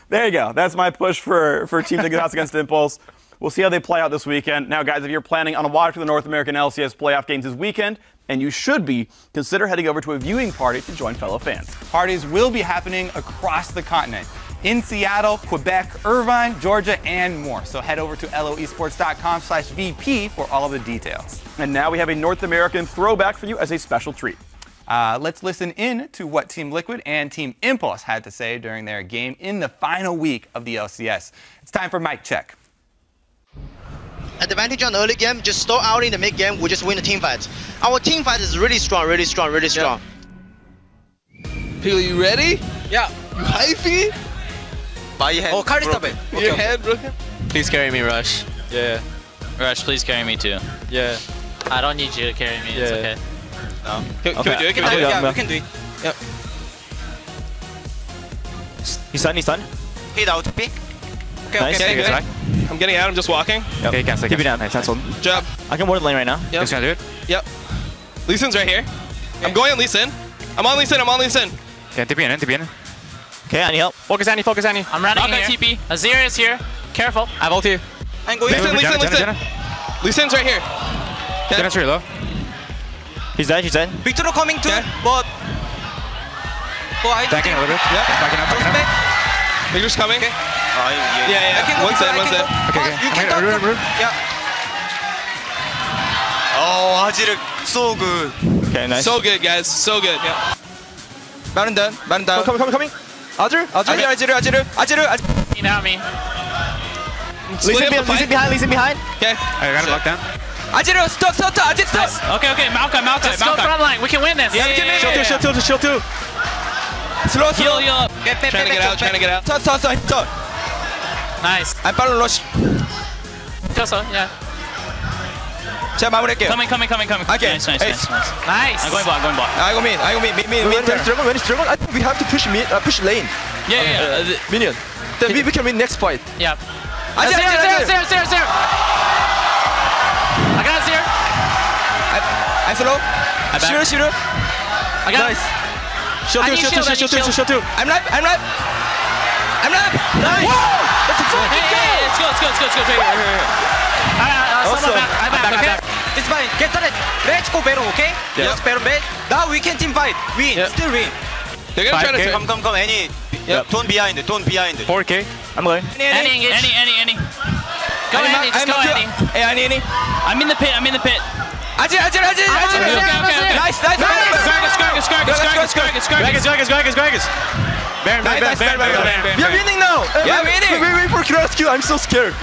Speaker 6: There you go. That's my push for Team Dignitas against Impulse. We'll see how they play out this weekend. Now, guys, if you're planning on watching the North American LCS playoff games this weekend, and you should be, consider heading over to a viewing party to join fellow fans.
Speaker 7: Parties will be happening across the continent. In Seattle, Quebec, Irvine, Georgia, and more. So head over to loesports.com/VP for all of the details.
Speaker 6: And now we have a North American throwback for you as a special treat.
Speaker 7: Let's listen in to what Team Liquid and Team Impulse had to say during their game in the final week of the LCS. It's time for mic check.
Speaker 12: Advantage on the early game, just stall out in the mid game, we just win the team fight. Our team fight is really strong. Yeah.
Speaker 2: Peel, you ready?
Speaker 12: Yeah.
Speaker 2: You hypey?
Speaker 12: By your hand. Oh, carry stop it.
Speaker 2: Your hand broken?
Speaker 13: Please carry me, Rush.
Speaker 2: Yeah.
Speaker 13: Rush, please carry me too.
Speaker 2: Yeah.
Speaker 13: I don't need you to carry me, it's okay.
Speaker 2: No. Can we do it?
Speaker 12: Yeah, we can do it. Yep.
Speaker 14: He's done.
Speaker 12: Hit out, pick.
Speaker 2: Okay, good. I'm getting out, I'm just walking.
Speaker 14: Yep. Okay, cancel. Keep it down. Nice, that's one.
Speaker 2: Jump.
Speaker 14: I can ward the lane right now.
Speaker 2: Yep.
Speaker 14: Just gonna do it.
Speaker 2: Yep. Lee Sin's right here. I'm going on Lee Sin. I'm on Lee Sin.
Speaker 14: Okay, TP in. Okay, I need help.
Speaker 2: Focus Annie.
Speaker 13: I'm running here. TP. Azir is here. Careful.
Speaker 14: I have ulti.
Speaker 12: I'm going.
Speaker 2: Lee Sin. Lee Sin's right here.
Speaker 14: Okay. That's really low. He's dead.
Speaker 12: Victor coming too, but...
Speaker 14: Backing a little bit.
Speaker 2: Yep.
Speaker 14: Backing up.
Speaker 2: Victor's coming.
Speaker 12: Okay.
Speaker 2: Yeah. One set.
Speaker 14: Okay.
Speaker 12: You can talk. Yeah. Oh, Azir, so good.
Speaker 14: Okay, nice.
Speaker 2: So good, guys. So good.
Speaker 12: Yeah. Baron down.
Speaker 14: Coming. Azir.
Speaker 13: He out me.
Speaker 14: Lee Sin behind.
Speaker 2: Okay.
Speaker 14: I got him locked down.
Speaker 12: Azir, stop. Azir, stop.
Speaker 13: Nice. Okay, Maokai. Let's go front line. We can win this.
Speaker 14: Shield 2.
Speaker 12: Slow.
Speaker 13: Heal up.
Speaker 2: Trying to get out.
Speaker 12: Stop.
Speaker 13: Nice.
Speaker 14: I'm 바로 러시.
Speaker 13: 켰어. Yeah.
Speaker 14: 제가 마무리할게요.
Speaker 9: Coming.
Speaker 14: Okay.
Speaker 9: Nice.
Speaker 13: Nice.
Speaker 9: I'm going bot.
Speaker 14: I go mid.
Speaker 2: When it's dragon, I think we have to push mid, push lane.
Speaker 9: Yeah.
Speaker 2: Minion. Then we can win next fight.
Speaker 13: Yeah.
Speaker 14: 아직.
Speaker 13: Zero. I got a zero.
Speaker 14: I'm slow. Shoot.
Speaker 13: I got
Speaker 2: Nice.
Speaker 13: I need shield.
Speaker 14: I'm live. Nice.
Speaker 13: Whoa! Hey, let's go. Here. I'm back, okay?
Speaker 14: It's fine. Get started. Let's go battle, okay?
Speaker 2: Yeah.
Speaker 14: Let's battle mid. Now we can team fight. Win.
Speaker 2: Yeah.
Speaker 14: Still win.
Speaker 2: They're gonna try to
Speaker 14: Come. Any.
Speaker 2: Yep.
Speaker 14: Don't behind.
Speaker 2: 4K. I'm going.
Speaker 13: Any engage.
Speaker 9: Any.
Speaker 13: Go Andy, just go Andy.
Speaker 14: Hey, any.
Speaker 9: I'm in the pit.
Speaker 14: 아직.
Speaker 13: Okay.
Speaker 14: Nice.
Speaker 2: Gragas. Baron. We are winning now.
Speaker 14: Yeah, winning.
Speaker 2: Wait for rescue. I'm so scared.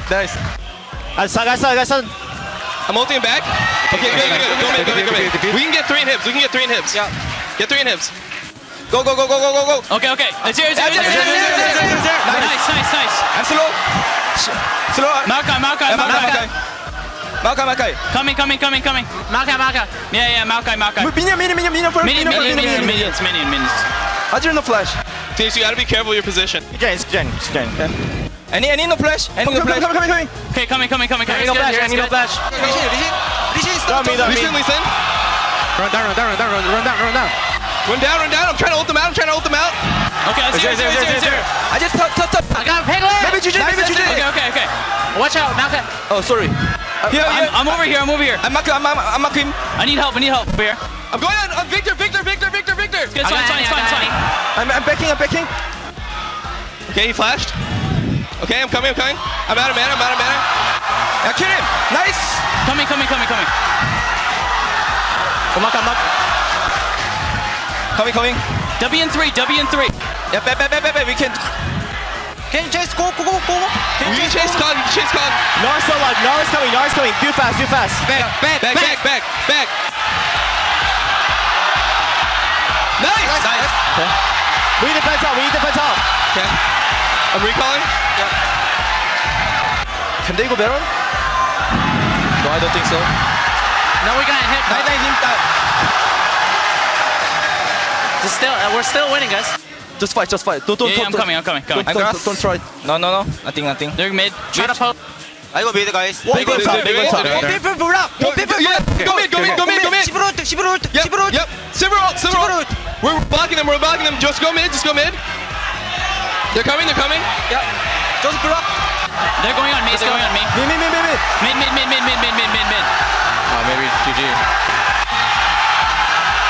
Speaker 2: Nice.
Speaker 14: I'm ulting back. Okay, good. Go mid.
Speaker 2: We can get 3 hits.
Speaker 14: Yeah.
Speaker 2: Get 3 hits.
Speaker 14: Go.
Speaker 9: Okay. Zero. Nice.
Speaker 14: I'm slow.
Speaker 9: Maokai.
Speaker 14: Maokai.
Speaker 9: Coming.
Speaker 13: Maka.
Speaker 9: Yeah, Maokai.
Speaker 2: Minion first.
Speaker 9: Minions.
Speaker 2: Ajir no flash.
Speaker 14: Teams, you gotta be careful with your position.
Speaker 2: It's Jen.
Speaker 14: Any no flash.
Speaker 2: Coming.
Speaker 9: Okay, coming.
Speaker 13: Any flash.
Speaker 2: Listen. Run down. Run down. I'm trying to ult them out.
Speaker 9: Okay, zero.
Speaker 14: I just top.
Speaker 13: I got a piglet.
Speaker 2: Maybe GG.
Speaker 9: Okay.
Speaker 13: Watch out, Malcolm.
Speaker 2: Oh, sorry.
Speaker 14: Here.
Speaker 9: I'm over here.
Speaker 14: I'm mark him.
Speaker 9: I need help here.
Speaker 2: I'm going on Victor.
Speaker 9: It's fine.
Speaker 2: I'm backing. Okay, he flashed. Okay, I'm coming. I'm out of mana.
Speaker 14: Now kill him. Nice.
Speaker 9: Coming.
Speaker 14: Coming.
Speaker 9: W in 3.
Speaker 14: Yeah, back. We can. Can you chase? Go.
Speaker 2: We can chase Cog.
Speaker 11: Nara's coming. Do fast.
Speaker 2: Back. Nice.
Speaker 11: Okay. We need the Penta.
Speaker 2: Okay. I'm recalling.
Speaker 14: Yeah.
Speaker 2: Can they go Baron? No, I don't think so.
Speaker 13: No, we got hit. We're still winning, guys.
Speaker 2: Just fight. Don't.
Speaker 9: I'm coming.
Speaker 2: Don't try.
Speaker 14: No. Nothing.
Speaker 9: They're mid.
Speaker 13: Try to poke.
Speaker 14: I go mid, guys.
Speaker 2: Big one top.
Speaker 14: People block.
Speaker 2: Go mid.
Speaker 14: Shiburu ult.
Speaker 2: Yep. Silver ult. We're blocking them. Just go mid. They're coming.
Speaker 14: Yeah. Just block.
Speaker 9: They're going on me.
Speaker 2: Mid.
Speaker 9: Mid.
Speaker 2: Oh, maybe GG.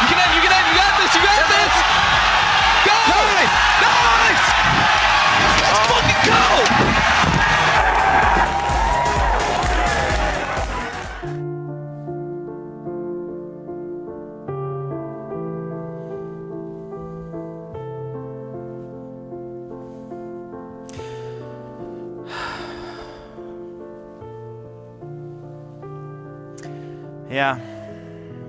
Speaker 2: You got this. Go! Nice! Let's fucking go!
Speaker 6: Yeah,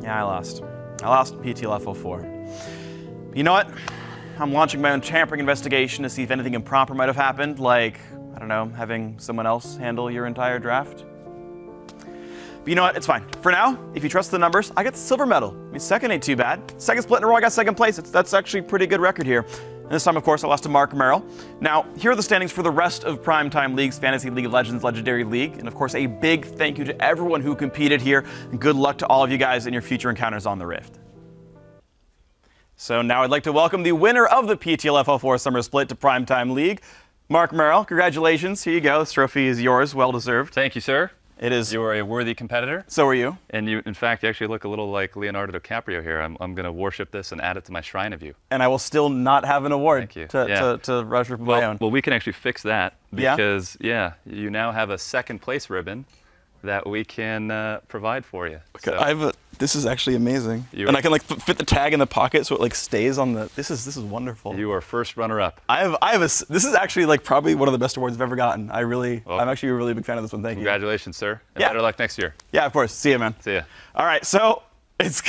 Speaker 6: I lost. I lost PTFL4. You know what? I'm launching my own tampering investigation to see if anything improper might have happened, like, I don't know, having someone else handle your entire draft. But you know what? It's fine. For now, if you trust the numbers, I got the silver medal. I mean, second ain't too bad. Second split in a row, I got second place. That's actually a pretty good record here. And this time, of course, I lost to Mark Merrill. Now, here are the standings for the rest of PrimeTime League's Fantasy League of Legends Legendary League. And of course, a big thank you to everyone who competed here. And good luck to all of you guys in your future encounters on the Rift. So now I'd like to welcome the winner of the PTFL4 Summer Split to PrimeTime League, Mark Merrill. Congratulations. Here you go. This trophy is yours. Well deserved.
Speaker 15: Thank you, sir.
Speaker 6: It is.
Speaker 15: You are a worthy competitor.
Speaker 6: So are you.
Speaker 15: And you, in fact, you actually look a little like Leonardo DiCaprio here. I'm going to worship this and add it to my shrine of you.
Speaker 6: And I will still not have an award to rush for my own.
Speaker 15: Well, we can actually fix that because, you now have a second place ribbon that we can provide for you.
Speaker 6: Okay, so. This is actually amazing. And I can like fit the tag in the pocket so it like stays on the, this is wonderful.
Speaker 15: You are first runner up.
Speaker 6: This is actually like probably one of the best awards I've ever gotten. I'm actually a really big fan of this one. Thank you.
Speaker 15: Congratulations, sir. And better luck next year.
Speaker 6: Yeah, of course. See you, man.
Speaker 15: See ya.
Speaker 6: All right, so it's,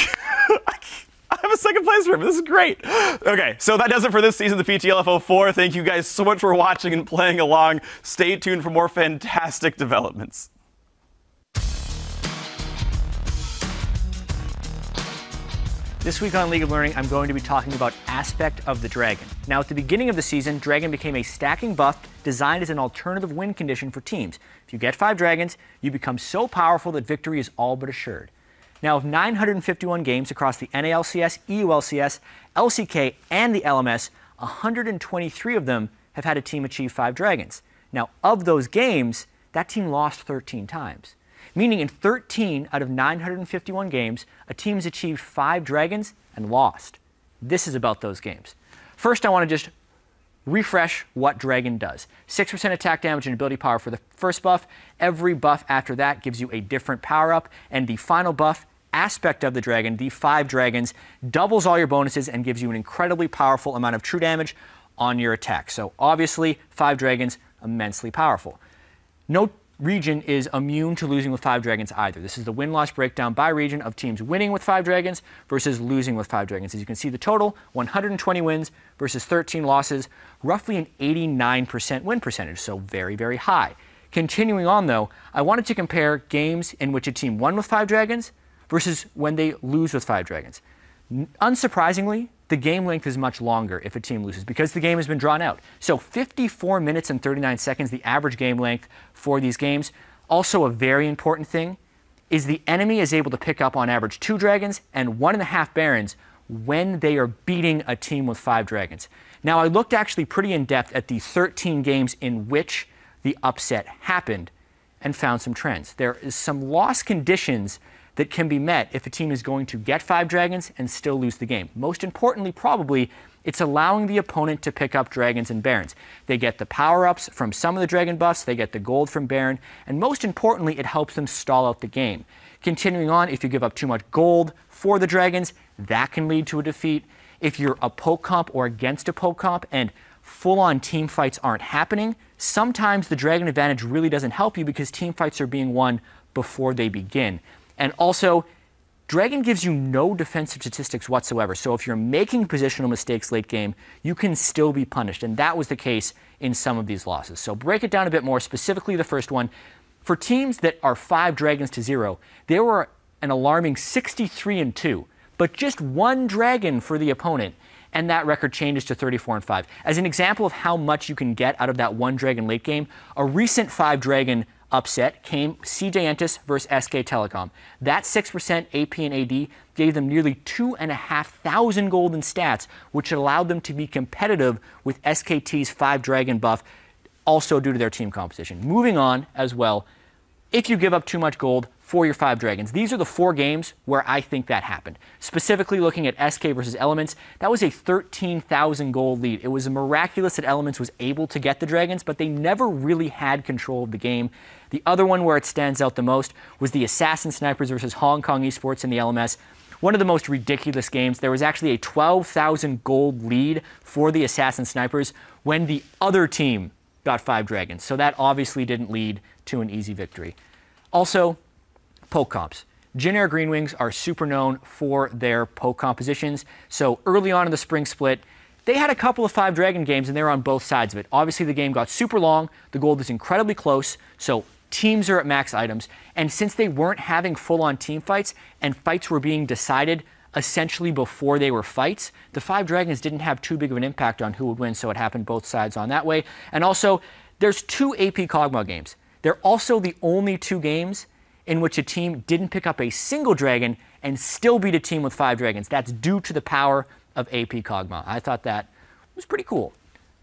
Speaker 6: I have a second place ribbon. This is great. Okay, so that does it for this season of the PTFL4. Thank you guys so much for watching and playing along. Stay tuned for more fantastic developments.
Speaker 16: This week on League of Learning, I'm going to be talking about Aspect of the Dragon. Now, at the beginning of the season, Dragon became a stacking buff designed as an alternative win condition for teams. If you get 5 dragons, you become so powerful that victory is all but assured. Now, of 951 games across the NALCS, EULCS, LCK, and the LMS, 123 of them have had a team achieve 5 dragons. Now, of those games, that team lost 13 times. Meaning in 13 out of 951 games, a team has achieved 5 dragons and lost. This is about those games. First, I want to just refresh what Dragon does. 6% attack damage and ability power for the first buff. Every buff after that gives you a different power-up. And the final buff, Aspect of the Dragon, the 5 dragons, doubles all your bonuses and gives you an incredibly powerful amount of true damage on your attack. So obviously, 5 dragons, immensely powerful. No region is immune to losing with 5 dragons either. This is the win-loss breakdown by region of teams winning with 5 dragons versus losing with 5 dragons. As you can see, the total, 120 wins versus 13 losses, roughly an 89% win percentage, so very, very high. Continuing on, though, I wanted to compare games in which a team won with 5 dragons versus when they lose with 5 dragons. Unsurprisingly, the game length is much longer if a team loses because the game has been drawn out. So 54 minutes and 39 seconds, the average game length for these games. Also a very important thing is the enemy is able to pick up on average 2 dragons and 1.5 barons when they are beating a team with 5 dragons. Now, I looked actually pretty in depth at the 13 games in which the upset happened and found some trends. There is some loss conditions that can be met if a team is going to get 5 dragons and still lose the game. Most importantly, probably, it's allowing the opponent to pick up dragons and barons. They get the power-ups from some of the dragon buffs, they get the gold from baron, and most importantly, it helps them stall out the game. Continuing on, if you give up too much gold for the dragons, that can lead to a defeat. If you're a poke comp or against a poke comp and full-on team fights aren't happening, sometimes the dragon advantage really doesn't help you because team fights are being won before they begin. And also, Dragon gives you no defensive statistics whatsoever. So if you're making positional mistakes late game, you can still be punished. And that was the case in some of these losses. So break it down a bit more, specifically the first one. For teams that are 5 dragons to 0, there were an alarming 63-2, but just 1 dragon for the opponent. And that record changes to 34-5. As an example of how much you can get out of that 1 dragon late game, a recent 5 dragon upset came CJ Entus versus SK Telecom. That 6% AP and AD gave them nearly 2,500 gold in stats, which allowed them to be competitive with SKT's 5 dragon buff, also due to their team composition. Moving on as well, if you give up too much gold for your 5 dragons. These are the 4 games where I think that happened. Specifically looking at SK versus Elements, that was a 13,000 gold lead. It was miraculous that Elements was able to get the dragons, but they never really had control of the game. The other one where it stands out the most was the Assassin Snipers versus Hong Kong Esports in the LMS. One of the most ridiculous games. There was actually a 12,000 gold lead for the Assassin Snipers when the other team got 5 dragons. So that obviously didn't lead to an easy victory. Also, poke comps. Jin Air Green Wings are super known for their poke compositions. So early on in the spring split, they had a couple of 5 dragon games and they were on both sides of it. Obviously the game got super long, the gold is incredibly close, so teams are at max items. And since they weren't having full-on team fights and fights were being decided essentially before they were fights, the 5 dragons didn't have too big of an impact on who would win, so it happened both sides on that way. And also, there's 2 AP Kog'Maw games. They're also the only 2 games in which a team didn't pick up a single dragon and still beat a team with 5 dragons. That's due to the power of AP Kog'Maw. I thought that was pretty cool.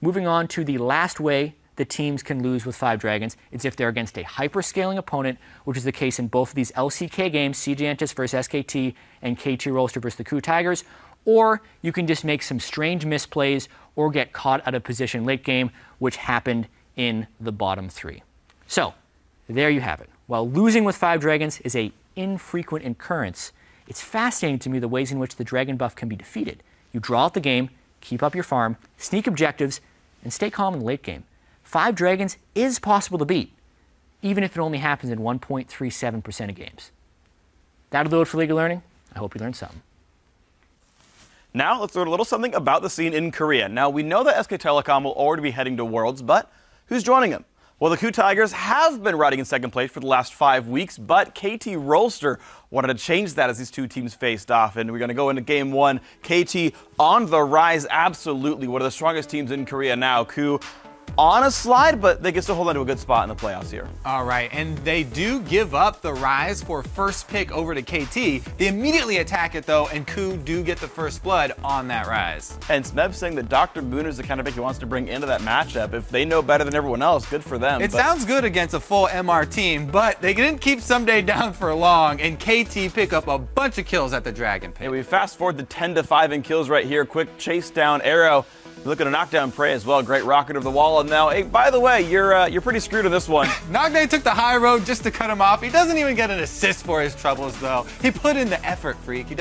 Speaker 16: Moving on to the last way the teams can lose with 5 dragons, it's if they're against a hyper-scaling opponent, which is the case in both of these LCK games, CJ Entus versus SKT and KT Rolster versus the Coup Tigers, or you can just make some strange misplays or get caught out of position late game, which happened in the bottom 3. So, there you have it. While losing with 5 dragons is an infrequent occurrence, it's fascinating to me the ways in which the dragon buff can be defeated. You draw out the game, keep up your farm, sneak objectives, and stay calm in the late game. 5 dragons is possible to beat, even if it only happens in 1.37% of games. That'll do it for League of Learning. I hope you learned something.
Speaker 6: Now, let's learn a little something about the scene in Korea. Now, we know that SK Telecom will already be heading to Worlds, but who's joining them? Well, the Q Tigers have been riding in second place for the last 5 weeks, but KT Rolster wanted to change that as these two teams faced off. And we're going to go into game one. KT on the rise, absolutely. One of the strongest teams in Korea now. Q on a slide, but they can still hold on to a good spot in the playoffs here.
Speaker 7: All right, and they do give up the rise for first pick over to KT. They immediately attack it, though, and Ku do get the first blood on that rise.
Speaker 6: And Smeb's saying that Dr. Moon is the kind of pick he wants to bring into that matchup. If they know better than everyone else, good for them.
Speaker 7: It sounds good against a full MR team, but they didn't keep Someday down for long, and KT pick up a bunch of kills at the Dragon Pit.
Speaker 6: Yeah, we fast forward to 10-5 in kills right here. Quick chase down arrow. Look at a knockdown Prey as well. Great rocket over the wall. And now, hey, by the way, you're pretty screwed in this one.
Speaker 7: Nogday took the high road just to cut him off. He doesn't even get an assist for his troubles, though. He put in the effort, Phreak. He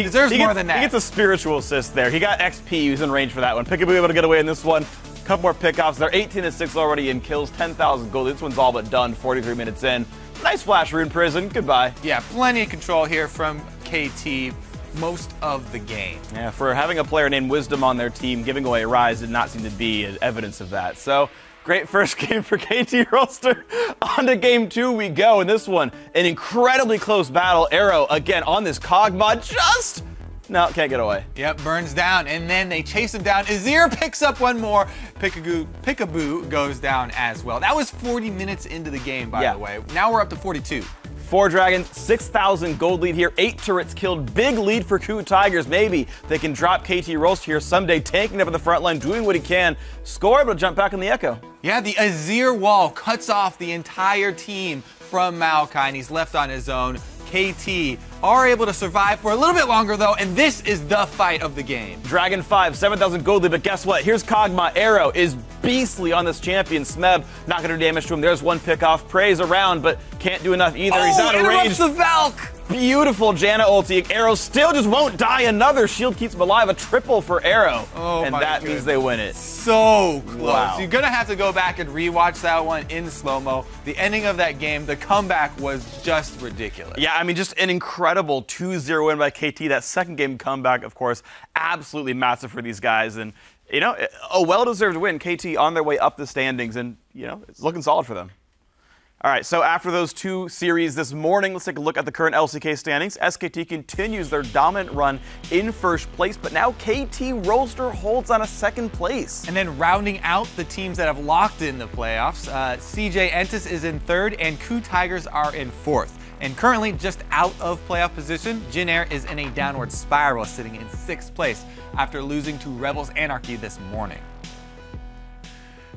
Speaker 7: deserves more than that.
Speaker 6: He gets a spiritual assist there. He got XP. He was in range for that one. Peekaboo able to get away in this one. Couple more pickoffs. They're 18-6 already in kills. 10,000 gold. This one's all but done. 43 minutes in. Nice flash, Rune Prison. Goodbye.
Speaker 7: Yeah, plenty of control here from KT. Most of the game.
Speaker 6: Yeah, for having a player named Wisdom on their team, giving away a rise did not seem to be evidence of that. So, great first game for KT Rolster. On to game two we go. In this one, an incredibly close battle. Arrow, again, on this cog mod, no, can't get away.
Speaker 7: Yep, burns down, and then they chase him down. Azir picks up one more. Peekaboo goes down as well. That was 40 minutes into the game, by the way. Now we're up to 42.
Speaker 6: 4 Dragons, 6,000 gold lead here, 8 turrets killed, big lead for Q Tigers. Maybe they can drop KT Rolster here someday, tanking up in the front line, doing what he can. Score, able to jump back in the Echo.
Speaker 7: Yeah, the Azir wall cuts off the entire team from Maokai, and he's left on his own. KT are able to survive for a little bit longer, though, and this is the fight of the game.
Speaker 6: Dragon 5, 7,000 gold lead, but guess what? Here's Kog'Maw. Arrow is beastly on this champion. Smeb not going to do damage to him. There's one pick off. Prays around, but can't do enough either. He's out of range.
Speaker 7: The Valk!
Speaker 6: Beautiful Janna ulti. Arrow still just won't die. Another shield keeps him alive. A triple for Arrow. And that means they win it.
Speaker 7: So close.
Speaker 6: Wow.
Speaker 7: You're going to have to go back and rewatch that one in slow-mo. The ending of that game, the comeback was just ridiculous.
Speaker 6: Yeah, I mean, just an incredible 2-0 win by KT. That second game comeback, of course, absolutely massive for these guys. And, you know, a well-deserved win. KT on their way up the standings, and, you know, it's looking solid for them. All right, so after those two series this morning, let's take a look at the current LCK standings. SKT continues their dominant run in first place, but now KT Rolster holds on a second place.
Speaker 7: And then rounding out the teams that have locked in the playoffs, CJ Entus is in third and Q Tigers are in fourth. And currently just out of playoff position, Jin Air is in a downward spiral, sitting in sixth place after losing to Rebels Anarchy this morning.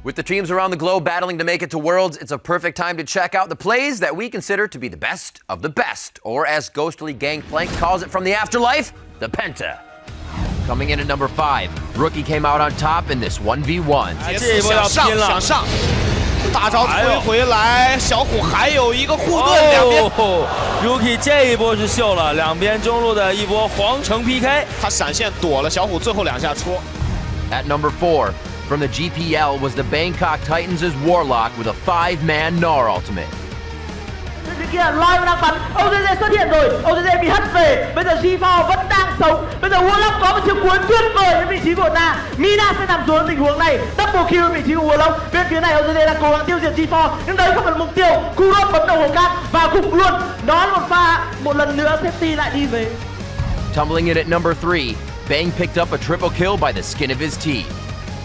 Speaker 1: With the teams around the globe battling to make it to Worlds, it's a perfect time to check out the plays that we consider to be the best of the best, or as Ghostly Gangplank calls it from the afterlife, the Penta. Coming in at number 5, Rookie came out on top in this 1v1.
Speaker 17: 大招推回来，小虎还有一个护盾，两边
Speaker 18: Rookie 这一波是秀了，两边中路的一波皇城 PK，
Speaker 17: 他闪现躲了小虎最后两下戳。
Speaker 1: At number 4, from the GPL was the Bangkok Titans' Warlock with a 5-man Gnar ultimate.
Speaker 19: Kia Loi đang bắn, OGG xuất hiện rồi, OGG bị hất về, bây giờ G4 vẫn đang sống, bây giờ Warlock có một chiếc cuốn tuyệt vời đến vị trí của Na, Mina sẽ nằm xuống tình huống này, double kill vị trí của Warlock, bên phía này OGG đang cố gắng tiêu diệt G4, nhưng đấy không phải là mục tiêu, Kurot bấm đầu hồ cát và gục luôn, đó là một pha, một lần nữa Safety lại đi về.
Speaker 1: Tumbling in at number 3, Bang picked up a triple kill by the skin of his teeth.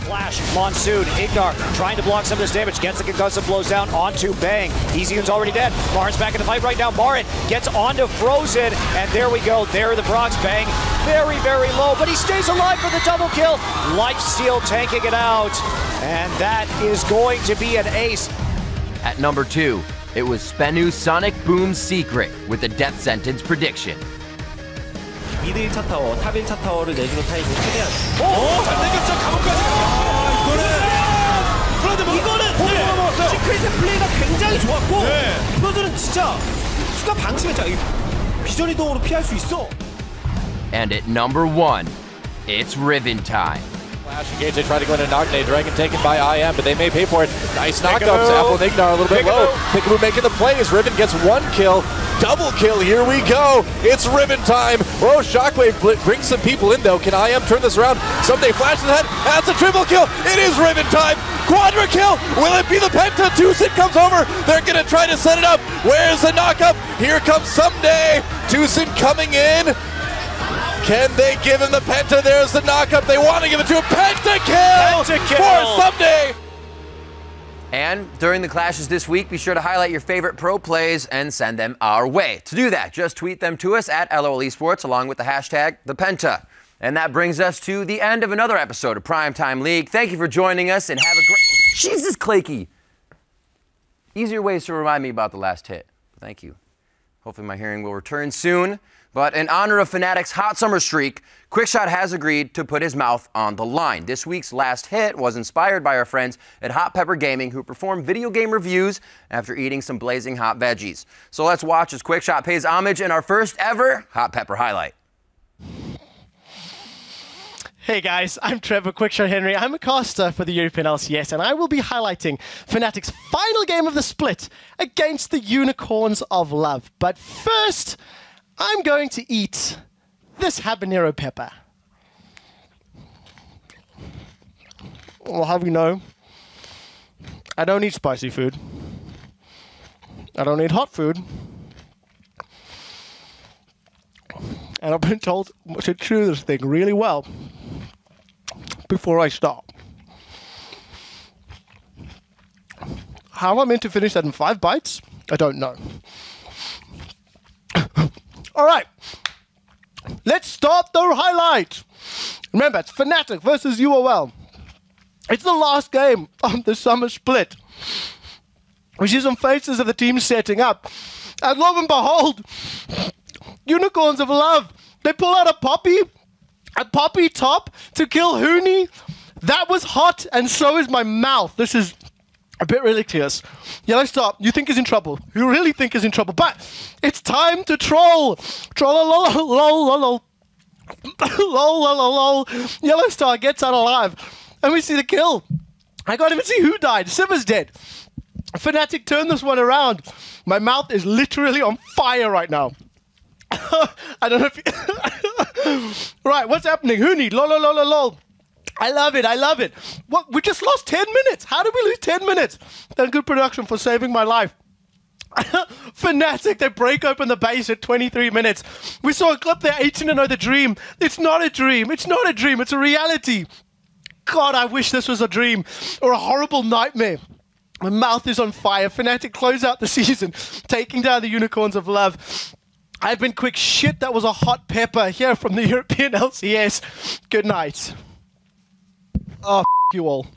Speaker 20: Flash, Monsoon, Ignar trying to block some of this damage. Gets the concussive, blows down onto Bang. Easyun's already dead. Marin's back in the fight right now. Marin gets onto Frozen, and there we go. There are the procs. Bang very, very low, but he stays alive for the double kill. Lifesteal tanking it out, and that is going to be an ace.
Speaker 1: At number 2, it was Spenu Sonic Boom's Secret with the death sentence prediction.
Speaker 18: 미드 1차 타워, 탑 1차 타워를 내주는 타이밍 최대한.
Speaker 17: 오! 잘 당겼죠. 감옥까지. 이거는 이거는
Speaker 18: 시크릿의 플레이가 굉장히 좋았고 이거들은 진짜 추가 방심했죠. 비전 이동으로 피할 수 있어.
Speaker 1: And at number 1, it's Riven time.
Speaker 21: Flash engage, they try to go into Nogday. Dragon taken by IM, but they may pay for it. Nice knockups. Apple and Ignar a little bit low. Peekaboo making the plays. Riven gets one kill.
Speaker 2: double kill. Here we go. It's ribbon time. Oh, Shockwave brings some people in, though. Can IM turn this around? Someday flashes ahead. That's a triple kill. It is ribbon time. Quadra kill. Will it be the Penta? Tucson comes over. They're going to try to set it up. Where's the knockup? Here comes Someday. Tucson coming in. Can they give him the Penta? There's the knockup. They want to give it to him. Penta kill for Someday.
Speaker 1: And during the clashes this week, be sure to highlight your favorite pro plays and send them our way. To do that, just tweet them to us at LOL Esports along with the hashtag #ThePenta. And that brings us to the end of another episode of PrimeTime League. Thank you for joining us and have a great... Jesus, Claky! Easier ways to remind me about the last hit. Thank you. Hopefully my hearing will return soon. But in honor of Fnatic's hot summer streak, QuickShot has agreed to put his mouth on the line. This week's last hit was inspired by our friends at Hot Pepper Gaming, who performed video game reviews after eating some blazing hot veggies. So let's watch as QuickShot pays homage in our first ever Hot Pepper highlight.
Speaker 4: Hey guys, I'm Trevor QuickShot Henry. I'm a caster for the European LCS, and I will be highlighting Fnatic's final game of the split against the Unicorns of Love. But first, I'm going to eat this habanero pepper. I'll have you know, I don't eat spicy food. I don't eat hot food. And I've been told to chew this thing really well before I start. How am I meant to finish that in 5 bites? I don't know. All right, let's start the highlight. Remember, it's Fnatic versus UOL. It's the last game of the summer split. We see some faces of the team setting up. And lo and behold, Unicorns of Love, they pull out a poppy top to kill Huni. That was hot, and so is my mouth. This is a bit ridiculous. Yellow Star, you think is in trouble. You really think is in trouble. But it's time to troll. Troll. Yellow Star gets out alive. And we see the kill. I can't even see who died. Simmer's dead. Fnatic turned this one around. My mouth is literally on fire right now. I don't know if you... Right, what's happening? Huni, lol. I love it. What? We just lost 10 minutes. How did we lose 10 minutes? That's good production for saving my life. Fnatic, they break open the base at 23 minutes. We saw a clip there, 18-0 the dream. It's not a dream. It's a reality. God, I wish this was a dream or a horrible nightmare. My mouth is on fire. Fnatic close out the season, taking down the Unicorns of Love. I've been quick shit. That was a hot pepper here from the European LCS. Good night. Oh, f you all.